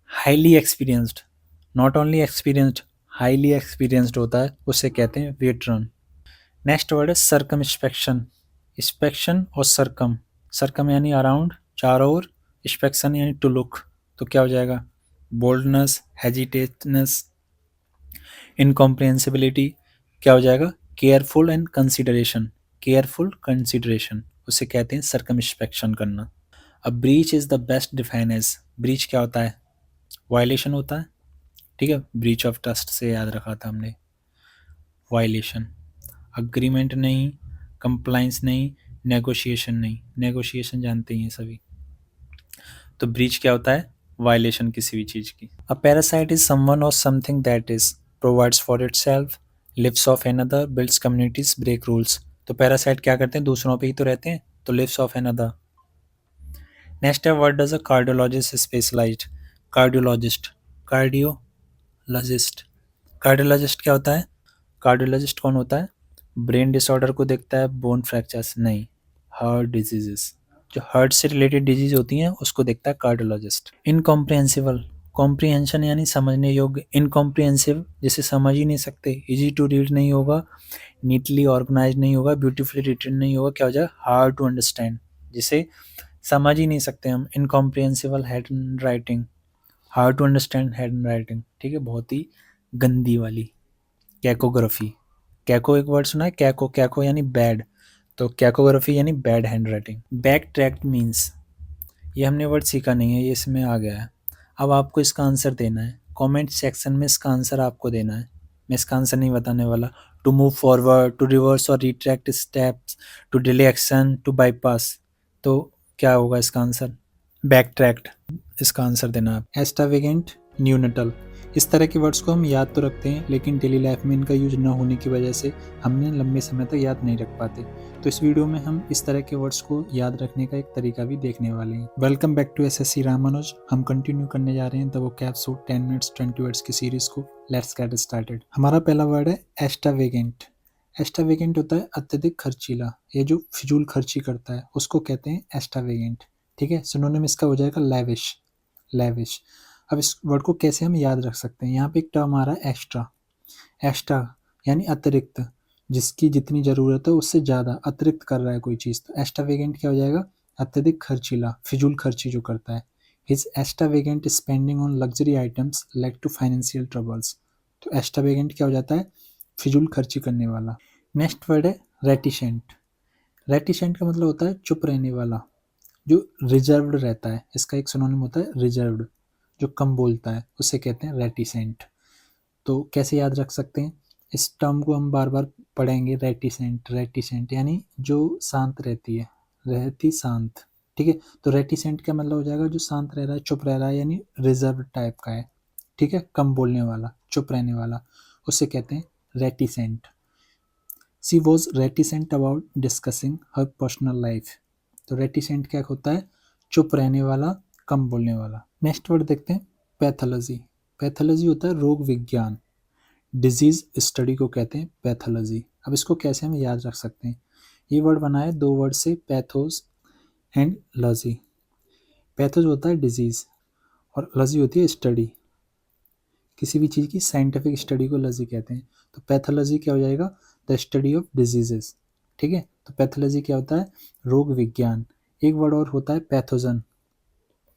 highly experienced, not only experienced, highly experienced होता है, उसे कहते हैं वेटरन। नेक्स्ट वर्ड है सरकम स्पेक्शन। स्पेक्शन और सरकम, सरकम यानी अराउंड, चारों ओर, स्पेक्शन यानी टू लुक। तो क्या हो जाएगा, बोल्डनेस, हेजिटेटनेस, इनकॉम्प्रिहेंसिबिलिटी। क्या हो जाएगा, careful and consideration, careful consideration, उसे कहते हैं सरकमस्पेक्शन करना। अब breach is the best define as, breach क्या होता है, वायलेशन होता है, ठीक है, ब्रीच ऑफ ट्रस्ट से याद रखा था हमने, वायलेशन। अग्रीमेंट नहीं, कंप्लाइंस नहीं, नेगोशिएशन नहीं, नेगोशिएशन जानते ही हैं सभी। तो ब्रीच क्या होता है, वायलेशन किसी भी चीज़ की। अ पैरासाइट इज समवन और something that is provides for itself, lives off another, builds communities, break rules. तो पैरासाइट क्या करते हैं, दूसरों पे ही तो रहते हैं, तो लिव्स ऑफ एनदर। नेक्स्ट है what does a cardiologist specialized, cardiologist, cardiologist, cardiologist क्या होता है, कार्डियोलॉजिस्ट कौन होता है, ब्रेन डिसऑर्डर को देखता है, बोन फ्रैक्चर्स नहीं, हार्ट डिजीजेस, जो हार्ट से रिलेटेड डिजीज होती हैं उसको देखता है कार्डियोलॉजिस्ट। इनकॉम्प्रिहेंसिबल, कॉम्प्रिहेंशन यानी समझने योग्य, इनकॉम्प्रिहेंसिव जिसे समझ ही नहीं सकते, इजी टू रीड नहीं होगा, नीटली ऑर्गेनाइज नहीं होगा, ब्यूटीफुली रिटन नहीं होगा, क्या हो जाएगा, हार्ड टू अंडरस्टैंड, जिसे समझ ही नहीं सकते हम, incomprehensible hand writing, hard to understand hand writing, ठीक है, बहुत ही गंदी वाली। कैकोग्राफी, कैको एक वर्ड सुना है, कैको, कैको यानी बैड, तो कैकोग्राफी यानी bad hand writing. Back tract means, ये हमने वर्ड सीखा नहीं है, ये इसमें आ गया है। अब आपको इसका आंसर देना है, कमेंट सेक्शन में इसका आंसर आपको देना है, मैं इसका आंसर नहीं बताने वाला। To move forward, to reverse और retract steps, to delay action, to bypass. तो क्या होगा इसका आंसर, बैक ट्रैक्ट, इसका आंसर देना आप। एक्स्ट्रावेगेंट, न्यूनटल, इस तरह के वर्ड्स को हम याद तो रखते हैं लेकिन डेली लाइफ में इनका यूज न होने की वजह से हमने लंबे समय तक याद नहीं रख पाते। तो इस वीडियो में हम इस तरह के वर्ड्स को याद रखने का एक तरीका भी देखने वाले हैं। Welcome back to SSC Ramanuj. हम कंटिन्यू करने जा रहे हैं द वोकैब 10 मिनट्स 20 वर्ड्स की सीरीज को। Let's get started. हमारा पहला वर्ड है एक्स्ट्रावेगेंट। एक्स्ट्रावेगेंट होता है अत्यधिक खर्चीला, ये जो फिजूल खर्ची करता है उसको कहते हैं एक्स्ट्रावेगेंट, ठीक है। सिनोनिम इसका हो जाएगा लैविश, लैविश। अब इस वर्ड को कैसे हम याद रख सकते हैं, यहाँ पे एक टर्म आ रहा है एक्स्ट्रा, एक्स्ट्रा यानी अतिरिक्त, जिसकी जितनी ज़रूरत है उससे ज़्यादा अतिरिक्त कर रहा है कोई चीज़, तो एक्स्ट्रावेगेंट क्या हो जाएगा, अत्यधिक खर्चीला, फिजूल खर्ची जो करता है। His extravagant spending on luxury items led to financial troubles. तो एक्स्ट्रावेगेंट क्या हो जाता है, फिजूल खर्ची करने वाला। नेक्स्ट वर्ड है रेटिशेंट। रेटिशेंट का मतलब होता है चुप रहने वाला, जो रिजर्व्ड रहता है, इसका एक सिनोनिम होता है रिजर्व्ड, जो कम बोलता है उसे कहते हैं रेटिसेंट। तो कैसे याद रख सकते हैं, इस टर्म को हम बार बार पढ़ेंगे, रेटिसेंट, रेटिसेंट यानी जो शांत रहती है, रहती शांत, ठीक है। तो रेटिसेंट का मतलब हो जाएगा जो शांत रह रहा है, चुप रह रहा है, यानी रिजर्व टाइप का है, ठीक है, कम बोलने वाला, चुप रहने वाला, उसे कहते हैं reticent. She was reticent about discussing her personal life. तो रेटिसेंट क्या होता है, चुप रहने वाला, कम बोलने वाला। नेक्स्ट वर्ड देखते हैं पैथोलॉजी। पैथोलॉजी होता है रोग विज्ञान, डिजीज स्टडी को कहते हैं पैथोलॉजी। अब इसको कैसे हम याद रख सकते हैं, ये वर्ड बना है दो वर्ड से, पैथोस एंड लॉजी। पैथोस होता है डिजीज और लॉजी होती है स्टडी, किसी भी चीज़ की साइंटिफिक स्टडी को लॉजी कहते हैं। तो पैथोलॉजी क्या हो जाएगा, द स्टडी ऑफ डिजीजेस, ठीक है। तो पैथोलॉजी क्या होता है, रोग विज्ञान। एक वर्ड और होता है पैथोजन।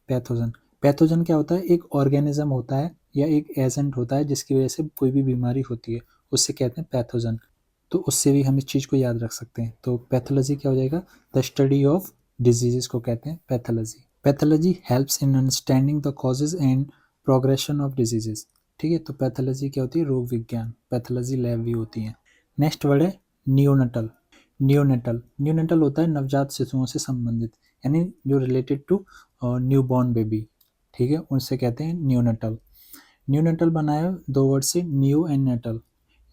पैथोजन, पैथोजन क्या होता है, एक ऑर्गेनिज्म होता है या एक एजेंट होता है जिसकी वजह से कोई भी बीमारी होती है, उससे कहते हैं पैथोजन। तो उससे भी हम इस चीज़ को याद रख सकते हैं। तो पैथोलॉजी क्या हो जाएगा, द स्टडी ऑफ डिजीजेस को कहते हैं pathology. Pathology helps in understanding the causes and progression of diseases, ठीक है। तो पैथोलॉजी क्या होती है, रोग विज्ञान। पैथोलॉजी लैब भी होती है। नेक्स्ट वर्ड है नियोनेटल। नियोनेटल, नियोनेटल होता है नवजात शिशुओं से संबंधित, यानी जो related to new born baby, ठीक है, उनसे कहते हैं न्यूनेटल। न्यूनेटल बनाया दो वर्ड से, न्यू एंड नेटल।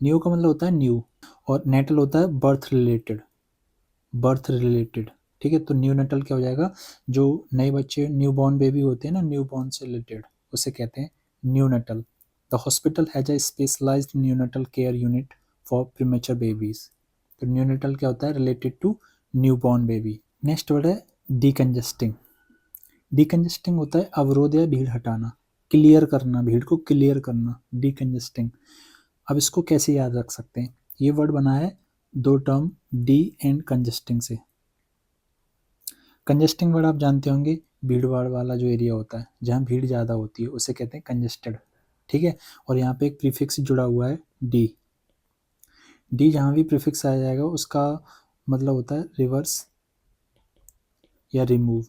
न्यू का मतलब होता है न्यू और नेटल होता है बर्थ रिलेटेड, बर्थ रिलेटेड, ठीक है। तो न्यूनेटल क्या हो जाएगा, जो नए बच्चे न्यू बॉर्न बेबी होते हैं ना, न्यू बॉर्न से रिलेटेड, उसे कहते हैं neonatal. The hospital has a specialized neonatal care unit for premature babies. तो न्यूनेटल क्या होता है, related to new born baby. Next word है डीकंजेस्टिंग। डीकंजेस्टिंग होता है अवरोध या भीड़ हटाना, क्लियर करना, भीड़ को क्लियर करना, डीकंजेस्टिंग। अब इसको कैसे याद रख सकते हैं, ये वर्ड बना है दो टर्म डी एंड कंजेस्टिंग से। कंजेस्टिंग वर्ड आप जानते होंगे, भीड़ भाड़ वाला जो एरिया होता है जहाँ भीड़ ज़्यादा होती है उसे कहते हैं कंजेस्टेड, ठीक है। और यहाँ पे एक प्रीफिक्स जुड़ा हुआ है डी। डी जहाँ भी प्रीफिक्स आ जाएगा उसका मतलब होता है रिवर्स या रिमूव,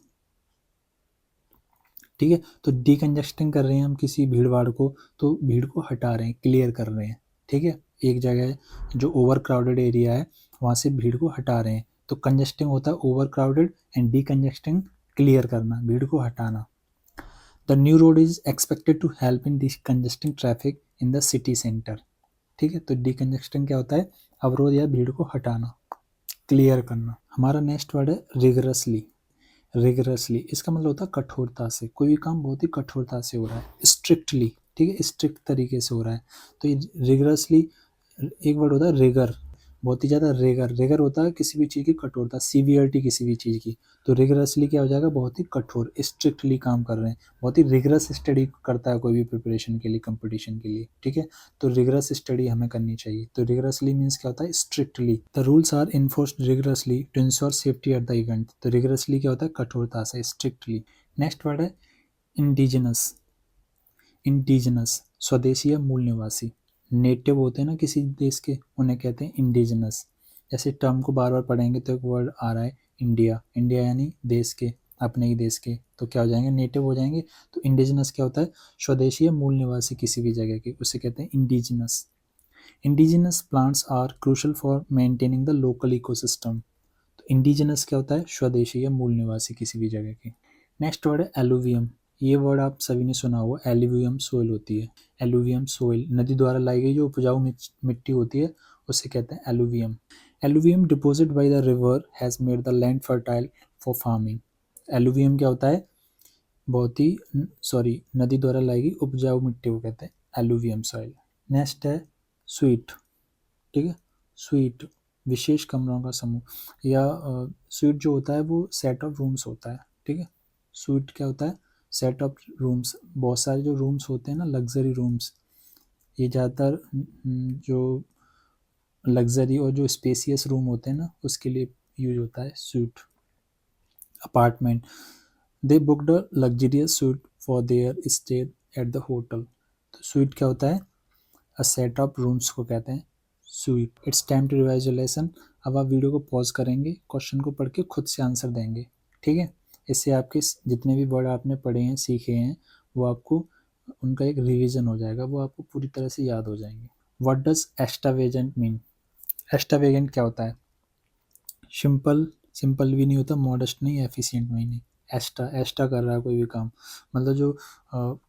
ठीक है। तो डीकंजेस्टिंग कर रहे हैं हम किसी भीड़ भाड़ को, तो भीड़ को हटा रहे हैं, क्लियर कर रहे हैं, ठीक है। एक जगह जो ओवर क्राउडेड एरिया है वहाँ से भीड़ को हटा रहे हैं, तो कंजेस्टिंग होता है overcrowded and decongesting clear करना, भीड़ को हटाना। The new road is expected to help in decongesting traffic in the city centre, ठीक है। तो डीकंजेस्टिंग क्या होता है, अवरोध या भीड़ को हटाना, क्लियर करना। हमारा नेक्स्ट वर्ड है रिगरसली। रिगरसली इसका मतलब होता है कठोरता से, कोई भी काम बहुत ही कठोरता से हो रहा है, स्ट्रिक्टली, ठीक है, स्ट्रिक्ट तरीके से हो रहा है। तो ये रिगरसली, एक वर्ड होता है रिगर, बहुत ही ज़्यादा रिगर। रिगर होता है किसी भी चीज़ की कठोरता, सीवियरिटी किसी भी चीज़ की। तो रिगरसली क्या हो जाएगा, बहुत ही कठोर, स्ट्रिक्टली काम कर रहे हैं, बहुत ही रिगरस स्टडी करता है कोई भी प्रिपरेशन के लिए, कंपटीशन के लिए, ठीक है। तो रिगरस स्टडी हमें करनी चाहिए। तो रिगरसली मीन्स क्या होता है, strictly. The rules are enforced rigorously to ensure safety at the event. तो रिगरसली क्या होता है, कठोरता से, स्ट्रिक्टली। नेक्स्ट वर्ड है इंडिजिनस। इंडिजिनस स्वदेशी या मूल निवासी। नेटिव होते हैं ना किसी देश के, उन्हें कहते हैं इंडिजिनस। जैसे टर्म को बार बार पढ़ेंगे तो एक वर्ड आ रहा है इंडिया, इंडिया यानी देश के, अपने ही देश के, तो क्या हो जाएंगे, नेटिव हो जाएंगे। तो इंडिजिनस क्या होता है, स्वदेशी या मूल निवासी किसी भी जगह के, उसे कहते हैं indigenous. Indigenous plants are crucial for maintaining the local ecosystem. तो इंडिजिनस क्या होता है, स्वदेशी या मूल निवासी किसी भी जगह के। नेक्स्ट वर्ड है एलुवियम। ये वर्ड आप सभी ने सुना होगा, एलुवियम सोइल होती है। एलुवियम सोइल नदी द्वारा लाई गई जो उपजाऊ मिट्टी होती है उसे कहते हैं alluvium. Alluvium deposit by the river has made the land fertile for farming. Alluvium क्या होता है, बहुत ही नदी द्वारा लाई गई उपजाऊ मिट्टी को कहते हैं एलुवियम सॉइल। नेक्स्ट है स्वीट, ठीक है। स्वीट विशेष कमरों का समूह, या स्वीट जो होता है वो सेट ऑफ रूम्स होता है, ठीक है। स्वीट क्या होता है, सेट ऑफ रूम्स। बहुत सारे जो रूम्स होते हैं ना, लग्जरी रूम्स, ये ज़्यादातर जो लग्जरी और जो स्पेसियस रूम होते हैं ना उसके लिए यूज होता है sweet. Apartment, they booked a luxurious sweet for their stay at the hotel. तो स्वीट क्या होता है, अ सेट ऑफ रूम्स को कहते हैं suite. It's time to revise your lesson. अब आप वीडियो को पॉज करेंगे, क्वेश्चन को पढ़ के खुद से आंसर देंगे, ठीक है। इससे आपके जितने भी वर्ड आपने पढ़े हैं, सीखे हैं, वो आपको उनका एक रिवीजन हो जाएगा, वो आपको पूरी तरह से याद हो जाएंगे। What does extravagant mean. Extravagant क्या होता है, सिंपल, सिंपल भी नहीं होता, मॉडेस्ट नहीं, एफिशिएंट भी नहीं। एक्स्ट्रा, एक्स्ट्रा कर रहा है कोई भी काम, मतलब जो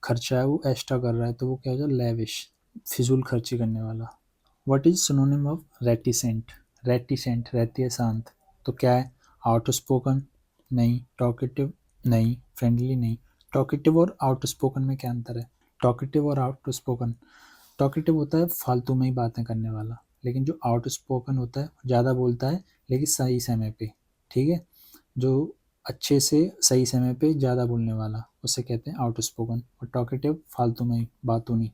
खर्चा है वो एक्स्ट्रा कर रहा है, तो वो क्या हो जाए, लेविश, फिजूल खर्ची करने वाला। What is synonym of reticent. Reticent रहती है शांत, तो क्या है, आउटस्पोकन नहीं, टॉकेटिव नहीं, फ्रेंडली नहीं। टॉकेटिव और आउटस्पोकन में क्या अंतर है, टॉकेटिव और आउटस्पोकन, टॉकेटिव होता है फालतू में ही बातें करने वाला, लेकिन जो आउटस्पोकन होता है ज़्यादा बोलता है लेकिन सही समय पे, ठीक है, जो अच्छे से सही समय पे ज़्यादा बोलने वाला उसे कहते हैं आउटस्पोकन। और टॉकेटिव फालतू में ही, बातों नहीं।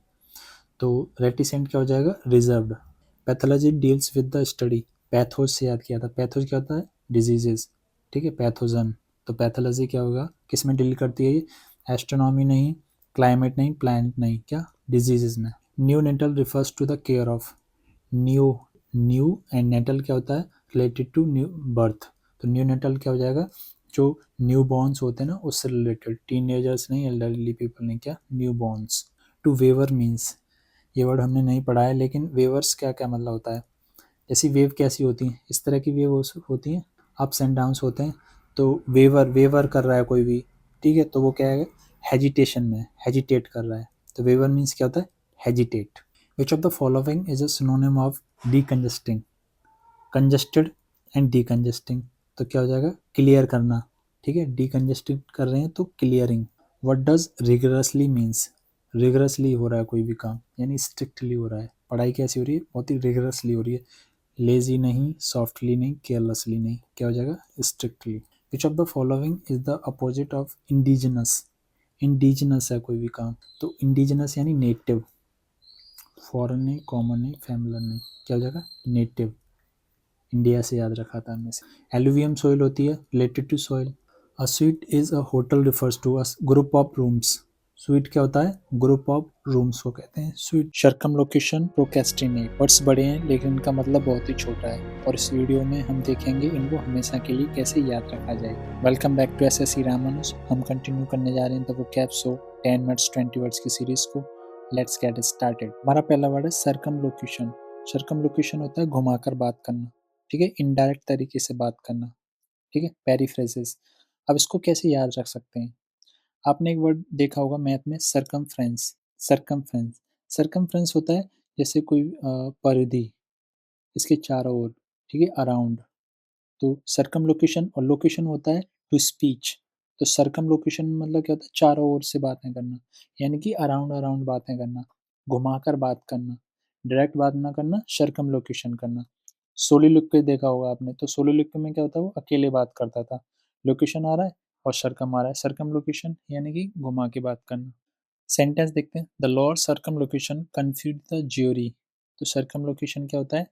तो रेटिसेंट क्या हो जाएगा, reserved. Pathology deals with the study, pathos से याद किया था, पैथोज क्या होता है, डिजीजेस, ठीक है, पैथोजन। तो पैथोलॉजी क्या होगा, किस में डील करती है ये, एस्ट्रोनॉमी नहीं, क्लाइमेट नहीं, प्लानिट नहीं, क्या, डिजीजेस में। New natal refers to the care of. New, new and natal क्या होता है, रिलेटेड टू न्यू बर्थ। तो न्यू नेटल क्या हो जाएगा, जो न्यू बॉर्न्स होते हैं ना उससे रिलेटेड, टीनेजर्स नहीं, एल्डरली पीपल नहीं, क्या, new borns. To waver means, ये वर्ड हमने नहीं पढ़ा है, लेकिन वेवर्स क्या क्या मतलब होता है, जैसी वेव कैसी होती हैं, इस तरह की वेव होती हैं, अप्स एंड डाउन्स होते हैं, तो वेवर वेवर कर रहा है कोई भी, ठीक है, तो वो क्या है, हेजिटेशन में, हेजिटेट कर रहा है। तो वेवर मीन्स क्या होता है, hesitate. Which of the following is a synonym of decongesting, congested and decongesting. तो क्या हो जाएगा, क्लियर करना, ठीक है, डीकंजस्टेड कर रहे हैं तो clearing. What does rigorously means, rigorously हो रहा है कोई भी काम, यानी स्ट्रिक्टली हो रहा है। पढ़ाई कैसी हो रही है, बहुत ही रिगरसली हो रही है, लेजी नहीं, सॉफ्टली नहीं, केयरलेसली नहीं, क्या हो जाएगा, strictly. Which of the following is the opposite of indigenous, indigenous है कोई भी काम, तो इंडिजिनस यानी नेटिव, फॉरेन नहीं, कॉमन नहीं, फैमिलियर नहीं, क्या हो जाएगा, नेटिव। इंडिया से याद रखा था हमने से। एलुवियम सॉइल होती है, related to soil. A suite is a hotel refers to a group of rooms. Suite क्या होता है, ग्रुप ऑफ रूम्स को कहते हैं suite. Circumlocution, procrastinate, words बड़े हैं लेकिन इनका मतलब बहुत ही छोटा है, और इस वीडियो में हम देखेंगे इनको हमेशा के लिए कैसे याद रखा जाए। Welcome back to SSC Ramanuj. हम कंटिन्यू करने जा रहे हैं the vocab show 10 minutes 20 words की सीरीज को। Let's get started. हमारा पहला वर्ड है सरकम लोकेशन। सरकम लोकेशन होता है घुमाकर बात करना, ठीक है, इनडायरेक्ट तरीके से बात करना, ठीक है, पेरीफ्रेजेस। अब इसको कैसे याद रख सकते हैं, आपने एक वर्ड देखा होगा मैथ में, सरकमफ्रेंस। सरकमफ्रेंस, सरकमफ्रेंस होता है जैसे कोई परिधि, इसके चारों ओर, ठीक है, अराउंड। तो सरकम लोकेशन, और लोकेशन होता है टू स्पीच। तो सरकम लोकेशन मतलब क्या होता है, चारों ओर से बातें करना, यानी कि अराउंड अराउंड बातें करना, घुमाकर बात करना, डायरेक्ट बात ना करना, सरकम लोकेशन करना। सोलिलोक्य देखा होगा आपने, तो सोलिलोक्य में क्या होता है, वो अकेले बात करता था। लोकेशन आ रहा है और सरकम आ रहा है, सरकम लोकेशन यानी कि घुमा के बात करना। सेंटेंस देखते हैं, the lord circumlocution confuse the jury. तो सरकम लोकेशन क्या होता है,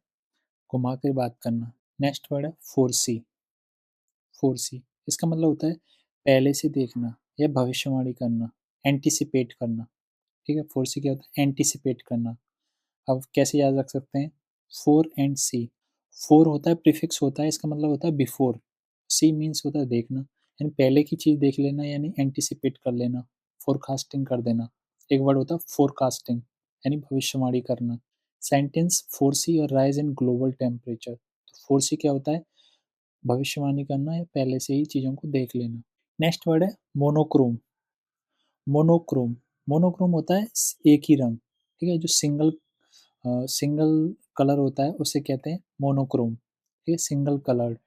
घुमा के बात करना। नेक्स्ट वर्ड है फोरसी। फोरसी, इसका मतलब होता है पहले से देखना या भविष्यवाणी करना, एंटिसिपेट करना, ठीक है। फोरसी क्या होता है, एंटिसिपेट करना। अब कैसे याद रख सकते हैं, फोर एंड सी। फोर होता है प्रीफिक्स होता है, इसका मतलब होता है बिफोर। सी मीन्स होता है देखना, यानी पहले की चीज़ देख लेना, यानी एंटिसिपेट कर लेना, फोरकास्टिंग कर देना। एक वर्ड होता है फोरकास्टिंग, यानी भविष्यवाणी करना। सेंटेंस, फोरसी और राइज इन ग्लोबल टेम्परेचर। तो फोरसी क्या होता है, भविष्यवाणी करना या पहले से ही चीज़ों को देख लेना। नेक्स्ट वर्ड है मोनोक्रोम। मोनोक्रोम, मोनोक्रोम होता है एक ही रंग, ठीक है, जो सिंगल सिंगल कलर होता है उसे कहते हैं मोनोक्रोम, ठीक है, सिंगल कलर्ड।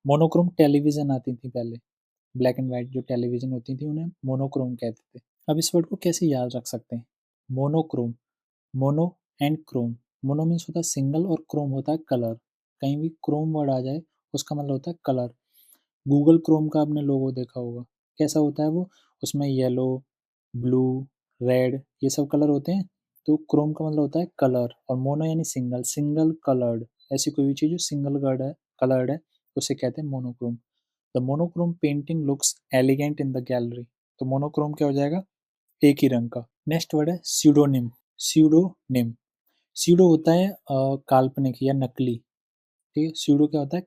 मोनोक्रोम टेलीविज़न आती थी पहले, ब्लैक एंड वाइट जो टेलीविज़न होती थी उन्हें मोनोक्रोम कहते थे। अब इस वर्ड को कैसे याद रख सकते हैं, monochrome, mono and Chrome. Mono means होता है सिंगल और क्रोम होता है कलर। कहीं भी क्रोम वर्ड आ जाए उसका मतलब होता है कलर। गूगल क्रोम का आपने लोगो देखा होगा, कैसा होता है वो, उसमें येलो, ब्लू, रेड ये सब कलर होते हैं। तो क्रोम का मतलब होता है कलर, और मोनो यानी सिंगल, सिंगल कलर्ड। ऐसी कोई भी चीज़ जो सिंगल कलर्ड है उसे कहते हैं monochrome. The monochrome painting looks elegant in the gallery. तो मोनोक्रोम क्या हो जाएगा, एक ही रंग का। नेक्स्ट वर्ड है स्यूडोनिम। स्यूडोनिम, स्यूडो होता है काल्पनिक या नकली, ठीक है, स्यूडो क्या होता है,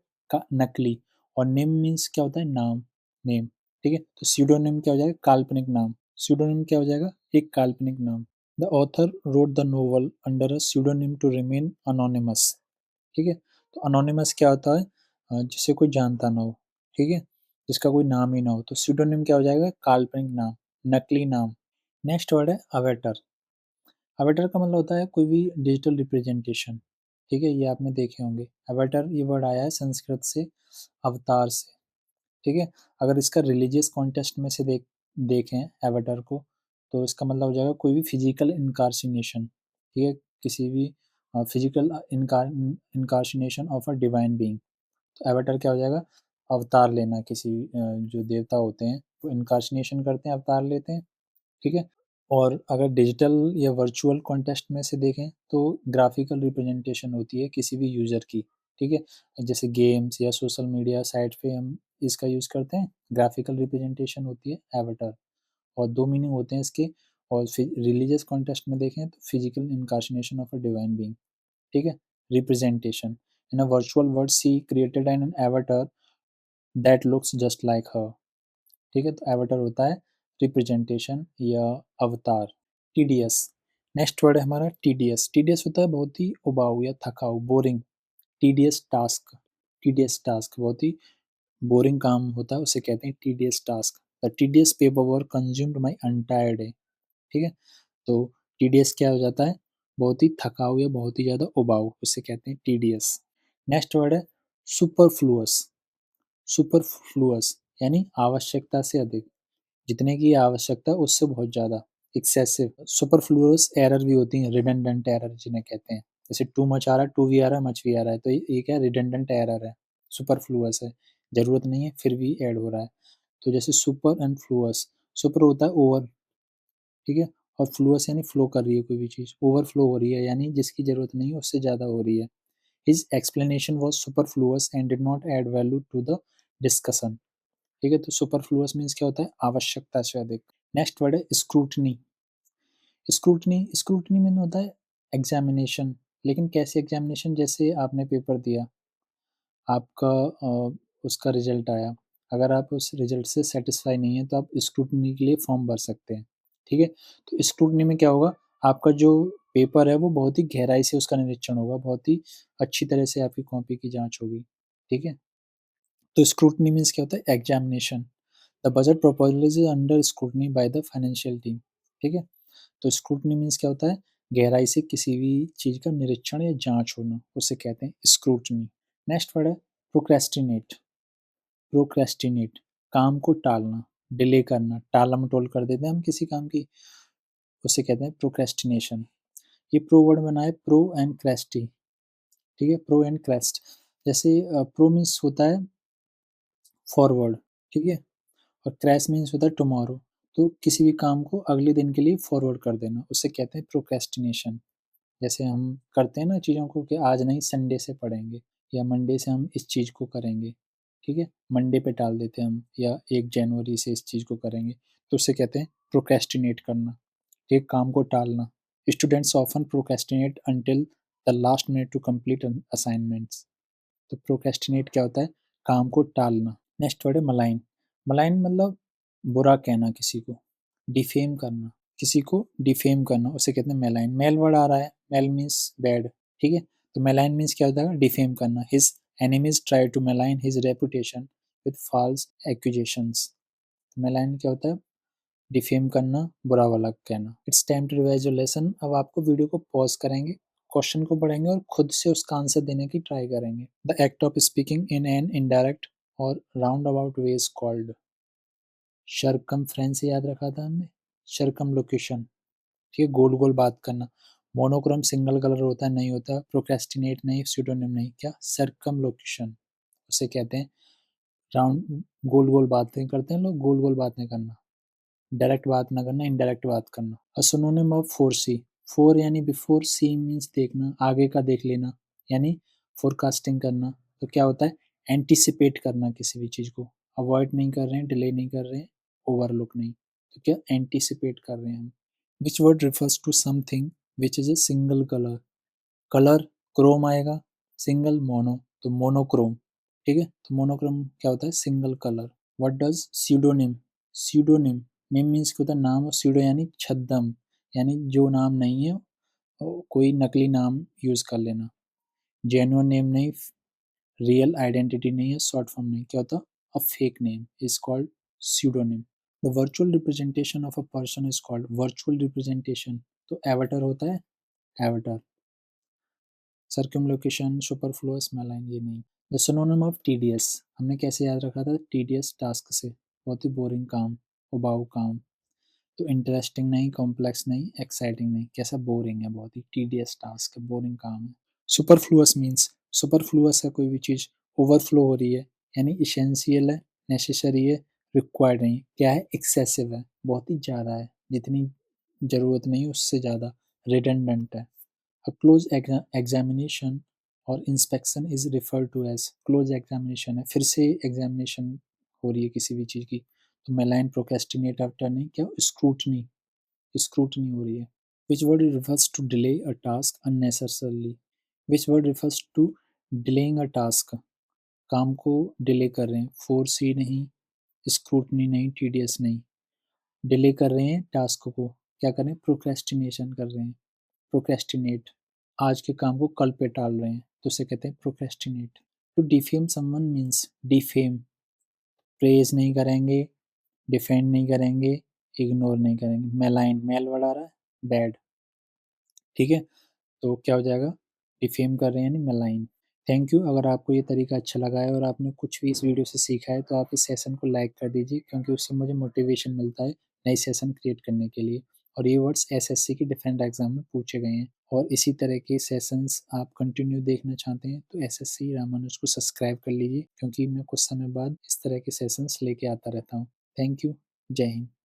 नकली। और नेम मीन्स क्या होता है, नाम, नेम, ठीक है। तो स्यूडोनिम क्या हो जाएगा, काल्पनिक नाम। स्यूडोनिम क्या हो जाएगा, एक काल्पनिक नाम। The author wrote the novel under a pseudonym to remain anonymous, ठीक है। तो अनोनिमस क्या होता है, जिसे कोई जानता ना हो, ठीक है, जिसका कोई नाम ही ना हो। तो स्यूडोनिम क्या हो जाएगा, काल्पनिक नाम, नकली नाम। नेक्स्ट वर्ड है अवेटर। अवेटर का मतलब होता है कोई भी डिजिटल रिप्रेजेंटेशन, ठीक है, ये आपने देखे होंगे। अवेटर ये वर्ड आया है संस्कृत से, अवतार से, ठीक है। अगर इसका रिलीजियस कॉन्टेक्स्ट में से देखें एवेटर को, तो इसका मतलब हो जाएगा कोई भी फिजिकल इनकारसिनेशन, ठीक है, किसी भी physical incarnation of a divine being. तो एवेटर क्या हो जाएगा, अवतार लेना, किसी जो देवता होते हैं वो इनकारसिनेशन करते हैं, अवतार लेते हैं, ठीक है। और अगर डिजिटल या वर्चुअल कॉन्टेक्स्ट में से देखें तो ग्राफिकल रिप्रेजेंटेशन होती है किसी भी यूज़र की, ठीक है, जैसे गेम्स या सोशल मीडिया साइट पे हम इसका यूज़ करते हैं, ग्राफिकल रिप्रेजेंटेशन होती है एवटर। और दो मीनिंग होते हैं इसके। और रिलीजियस कॉन्टेक्स्ट में देखें तो physical incarnation of a divine being, ठीक है, representation. In a virtual world she created an avatar that looks just like her, ठीक है। तो एवटर होता है रिप्रेजेंटेशन या अवतार। टीडीएस, नेक्स्ट वर्ड है हमारा टीडीएस। टीडीएस होता है बहुत ही उबाऊ या थकाऊ, boring. TDS task, TDS task बहुत ही बोरिंग काम होता है उसे कहते हैं tedious task. The tedious paper work consumed my entire day. ठीक है, तो टीडियस क्या हो जाता है, बहुत ही थकाऊ या बहुत ही ज़्यादा उबाऊ, उसे कहते हैं टीडियस। नेक्स्ट वर्ड है सुपरफ्लुअस। सुपरफ्लुअस यानी आवश्यकता से अधिक, जितने की आवश्यकता उससे बहुत ज़्यादा, एक्सेसिव। सुपरफ्लुअस एरर भी होती हैं, रिडंडेंट एरर जिन्हें कहते हैं। जैसे टू मच आ रहा है, टू भी आ रहा है, मच भी आ रहा है, तो ये क्या रिडंडेंट एरर है, सुपरफ्लुअस है, ज़रूरत नहीं है फिर भी ऐड हो रहा है। तो जैसे सुपर एंड फ्लुअस, सुपर होता है ओवर, ठीक है, और फ्लुअस यानी फ्लो कर रही है कोई भी चीज़, ओवरफ्लो हो रही है यानी जिसकी ज़रूरत नहीं है उससे ज़्यादा हो रही है। His explanation was superfluous and did not add value to the discussion. ठीक है, तो सुपरफ्लुअस मीन्स क्या होता है, आवश्यकता से अधिक। नेक्स्ट वर्ड है स्क्रूटनी। स्क्रूटनी, स्क्रूटनी मीन होता है एग्जामिनेशन, लेकिन कैसे एग्जामिनेशन, जैसे आपने पेपर दिया, आपका उसका रिजल्ट आया, अगर आप उस रिजल्ट से सेटिस्फाई नहीं है तो आप स्क्रूटनी के लिए फॉर्म भर सकते हैं। ठीक है, तो स्क्रूटनी में क्या होगा, आपका जो पेपर है वो बहुत ही गहराई से उसका निरीक्षण होगा, बहुत ही अच्छी तरह से आपकी कॉपी की जांच होगी। ठीक है, तो स्क्रूटनी मीन्स क्या होता है, examination. The budget proposal is under scrutiny by the financial team. ठीक है, तो स्क्रूटनी मीन्स क्या होता है, गहराई से किसी भी चीज़ का निरीक्षण या जांच होना, उसे कहते हैं स्क्रूटनी। नेक्स्ट वर्ड है प्रोक्रेस्टिनेट। प्रोक्रेस्टिनेट, काम को टालना, डिले करना, टाला मटोल कर देते हैं हम किसी काम की, उसे कहते हैं प्रोक्रेस्टिनेशन। ये प्रो वर्ड बना है, प्रो एंड क्रेस्टी। ठीक है, प्रो एंड क्रेस्ट। जैसे प्रो मीन्स होता है फॉरवर्ड, ठीक है, और क्रैश मीन्स होता है टुमारो। तो किसी भी काम को अगले दिन के लिए फॉरवर्ड कर देना, उसे कहते हैं प्रोक्रेस्टिनेशन। जैसे हम करते हैं ना चीज़ों को कि आज नहीं संडे से पढ़ेंगे, या मंडे से हम इस चीज़ को करेंगे, ठीक है, मंडे पे टाल देते हैं हम, या 1 जनवरी से इस चीज़ को करेंगे, तो उसे कहते हैं प्रोक्रेस्टिनेट करना, एक काम को टालना। Students often procrastinate until the last minute to complete assignments. तो प्रोक्रेस्टिनेट क्या होता है, काम को टालना। नेक्स्ट वर्ड है मलाइन। मलाइन मतलब बुरा कहना किसी को, डिफेम करना, किसी को डिफेम करना, उसे कहते हैं मेलाइन। मेल वर्ड आ रहा है, मेल मीन्स बैड, ठीक है, तो मेलाइन मीन्स क्या होता है, डिफेम करना। His enemies tried to malign his reputation with false accusations. Malign क्या होता है, डिफेम करना, बुरा वाला कहना। It's time to revise your lesson. अब आपको वीडियो को पॉज करेंगे, क्वेश्चन को पढ़ेंगे और खुद से उसका आंसर देने की ट्राई करेंगे। The act of speaking in an indirect और roundabout way is called. Circumference याद रखा था हमने, सरकम लोकेशन, ठीक है, गोल गोल बात करना। मोनोक्रोम सिंगल कलर होता है, नहीं होता। प्रोक्रेस्टिनेट नहीं, स्यूडोनिम नहीं, क्या, सरकम लोकेशन, उसे कहते हैं राउंड, गोल गोल बातें करते हैं लोग, गोल गोल बातें करना, डायरेक्ट बात ना करना, इनडायरेक्ट बात करना। अ सिनोनिम ऑफ फोरसी। फोर यानी बिफोर, सी मीन्स देखना, आगे का देख लेना, यानी फोरकास्टिंग करना। तो क्या होता है, एंटिसिपेट करना किसी भी चीज़ को, अवॉइड नहीं कर रहे हैं, डिले नहीं कर रहे हैं, ओवरलुक नहीं, तो क्या एंटिसिपेट कर रहे हैं हम। Which word refers to something which is a single colour. Colour chrome आएगा, सिंगल मोनो, तो मोनोक्रोम, ठीक है, तो मोनोक्रोम क्या होता है, single colour. What does pseudonym. Pseudonym, name means क्या होता है, नाम, और स्यूडो यानी छद्म, यानी जो नाम नहीं है, कोई नकली नाम यूज कर लेना। जेन्युइन नेम नहीं, रियल आइडेंटिटी नहीं है, शॉर्ट फॉर्म नहीं, क्या होता, a fake name is called pseudonym. The virtual representation of a person is called virtual representation. तो एवटर होता है, एवटर। सर्कमलोकेशन, सुपरफ्लुअस, मेलाइन, ये नहीं। द सिनोनिम ऑफ टीडियस, हमने कैसे याद रखा था, टीडियस टास्क से, बहुत ही बोरिंग काम, उबाऊ काम। तो इंटरेस्टिंग नहीं, कॉम्प्लेक्स नहीं, एक्साइटिंग नहीं, कैसा, बोरिंग है, बहुत ही टीडियस टास्क है, बोरिंग काम है। सुपरफ्लुअस मीन्स, सुपरफ्लुअस है कोई भी चीज़, ओवरफ्लो हो रही है, यानी इसेंशियल है, नेसेसरी है, रिक्वायर्ड नहीं, क्या है, एक्सेसिव है, बहुत ही ज़्यादा है, जितनी ज़रूरत नहीं उससे ज़्यादा, रिडंडेंट है। A close examination और inspection is referred to as close examination है, फिर से एग्जामिनेशन हो रही है किसी भी चीज़ की, तो मेलाइन प्रोक्रेस्टिनेट आफ्टर नहीं, क्या, स्क्रूटनी, स्क्रूटनी हो रही है। Which word refers to delay a task unnecessarily. Which word refers to delaying a task, काम को डिले कर रहे हैं, फोर्स ही नहीं, स्क्रूटनी नहीं, टीडियस नहीं, डिले कर रहे हैं टास्क को, क्या कर रहे हैं, प्रोक्रेस्टिनेशन कर रहे हैं, प्रोक्रेस्टिनेट, आज के काम को कल पे टाल रहे हैं, तो उसे कहते हैं procrastinate. To defame someone means, defame praise नहीं करेंगे, डिफेंड नहीं करेंगे, इग्नोर नहीं करेंगे। मैलाइन, मैल वर्ड आ रहा है, बैड, ठीक है? तो क्या हो जाएगा? डिफेम कर रहे हैं यानी मैलाइन। Thank you. अगर आपको ये तरीका अच्छा लगा है और आपने कुछ भी इस वीडियो से सीखा है, तो आप इस सेशन को लाइक कर दीजिए, क्योंकि उससे मुझे मोटिवेशन मिलता है नए सेशन क्रिएट करने के लिए। और ये वर्ड्स एसएससी की डिफरेंट एग्जाम में पूछे गए हैं, और इसी तरह के सेशंस आप कंटिन्यू देखना चाहते हैं तो एसएससी रामानुज को सब्सक्राइब कर लीजिए, क्योंकि मैं कुछ समय बाद इस तरह के सेशंस लेके आता रहता हूँ। Thank you. जय हिंद।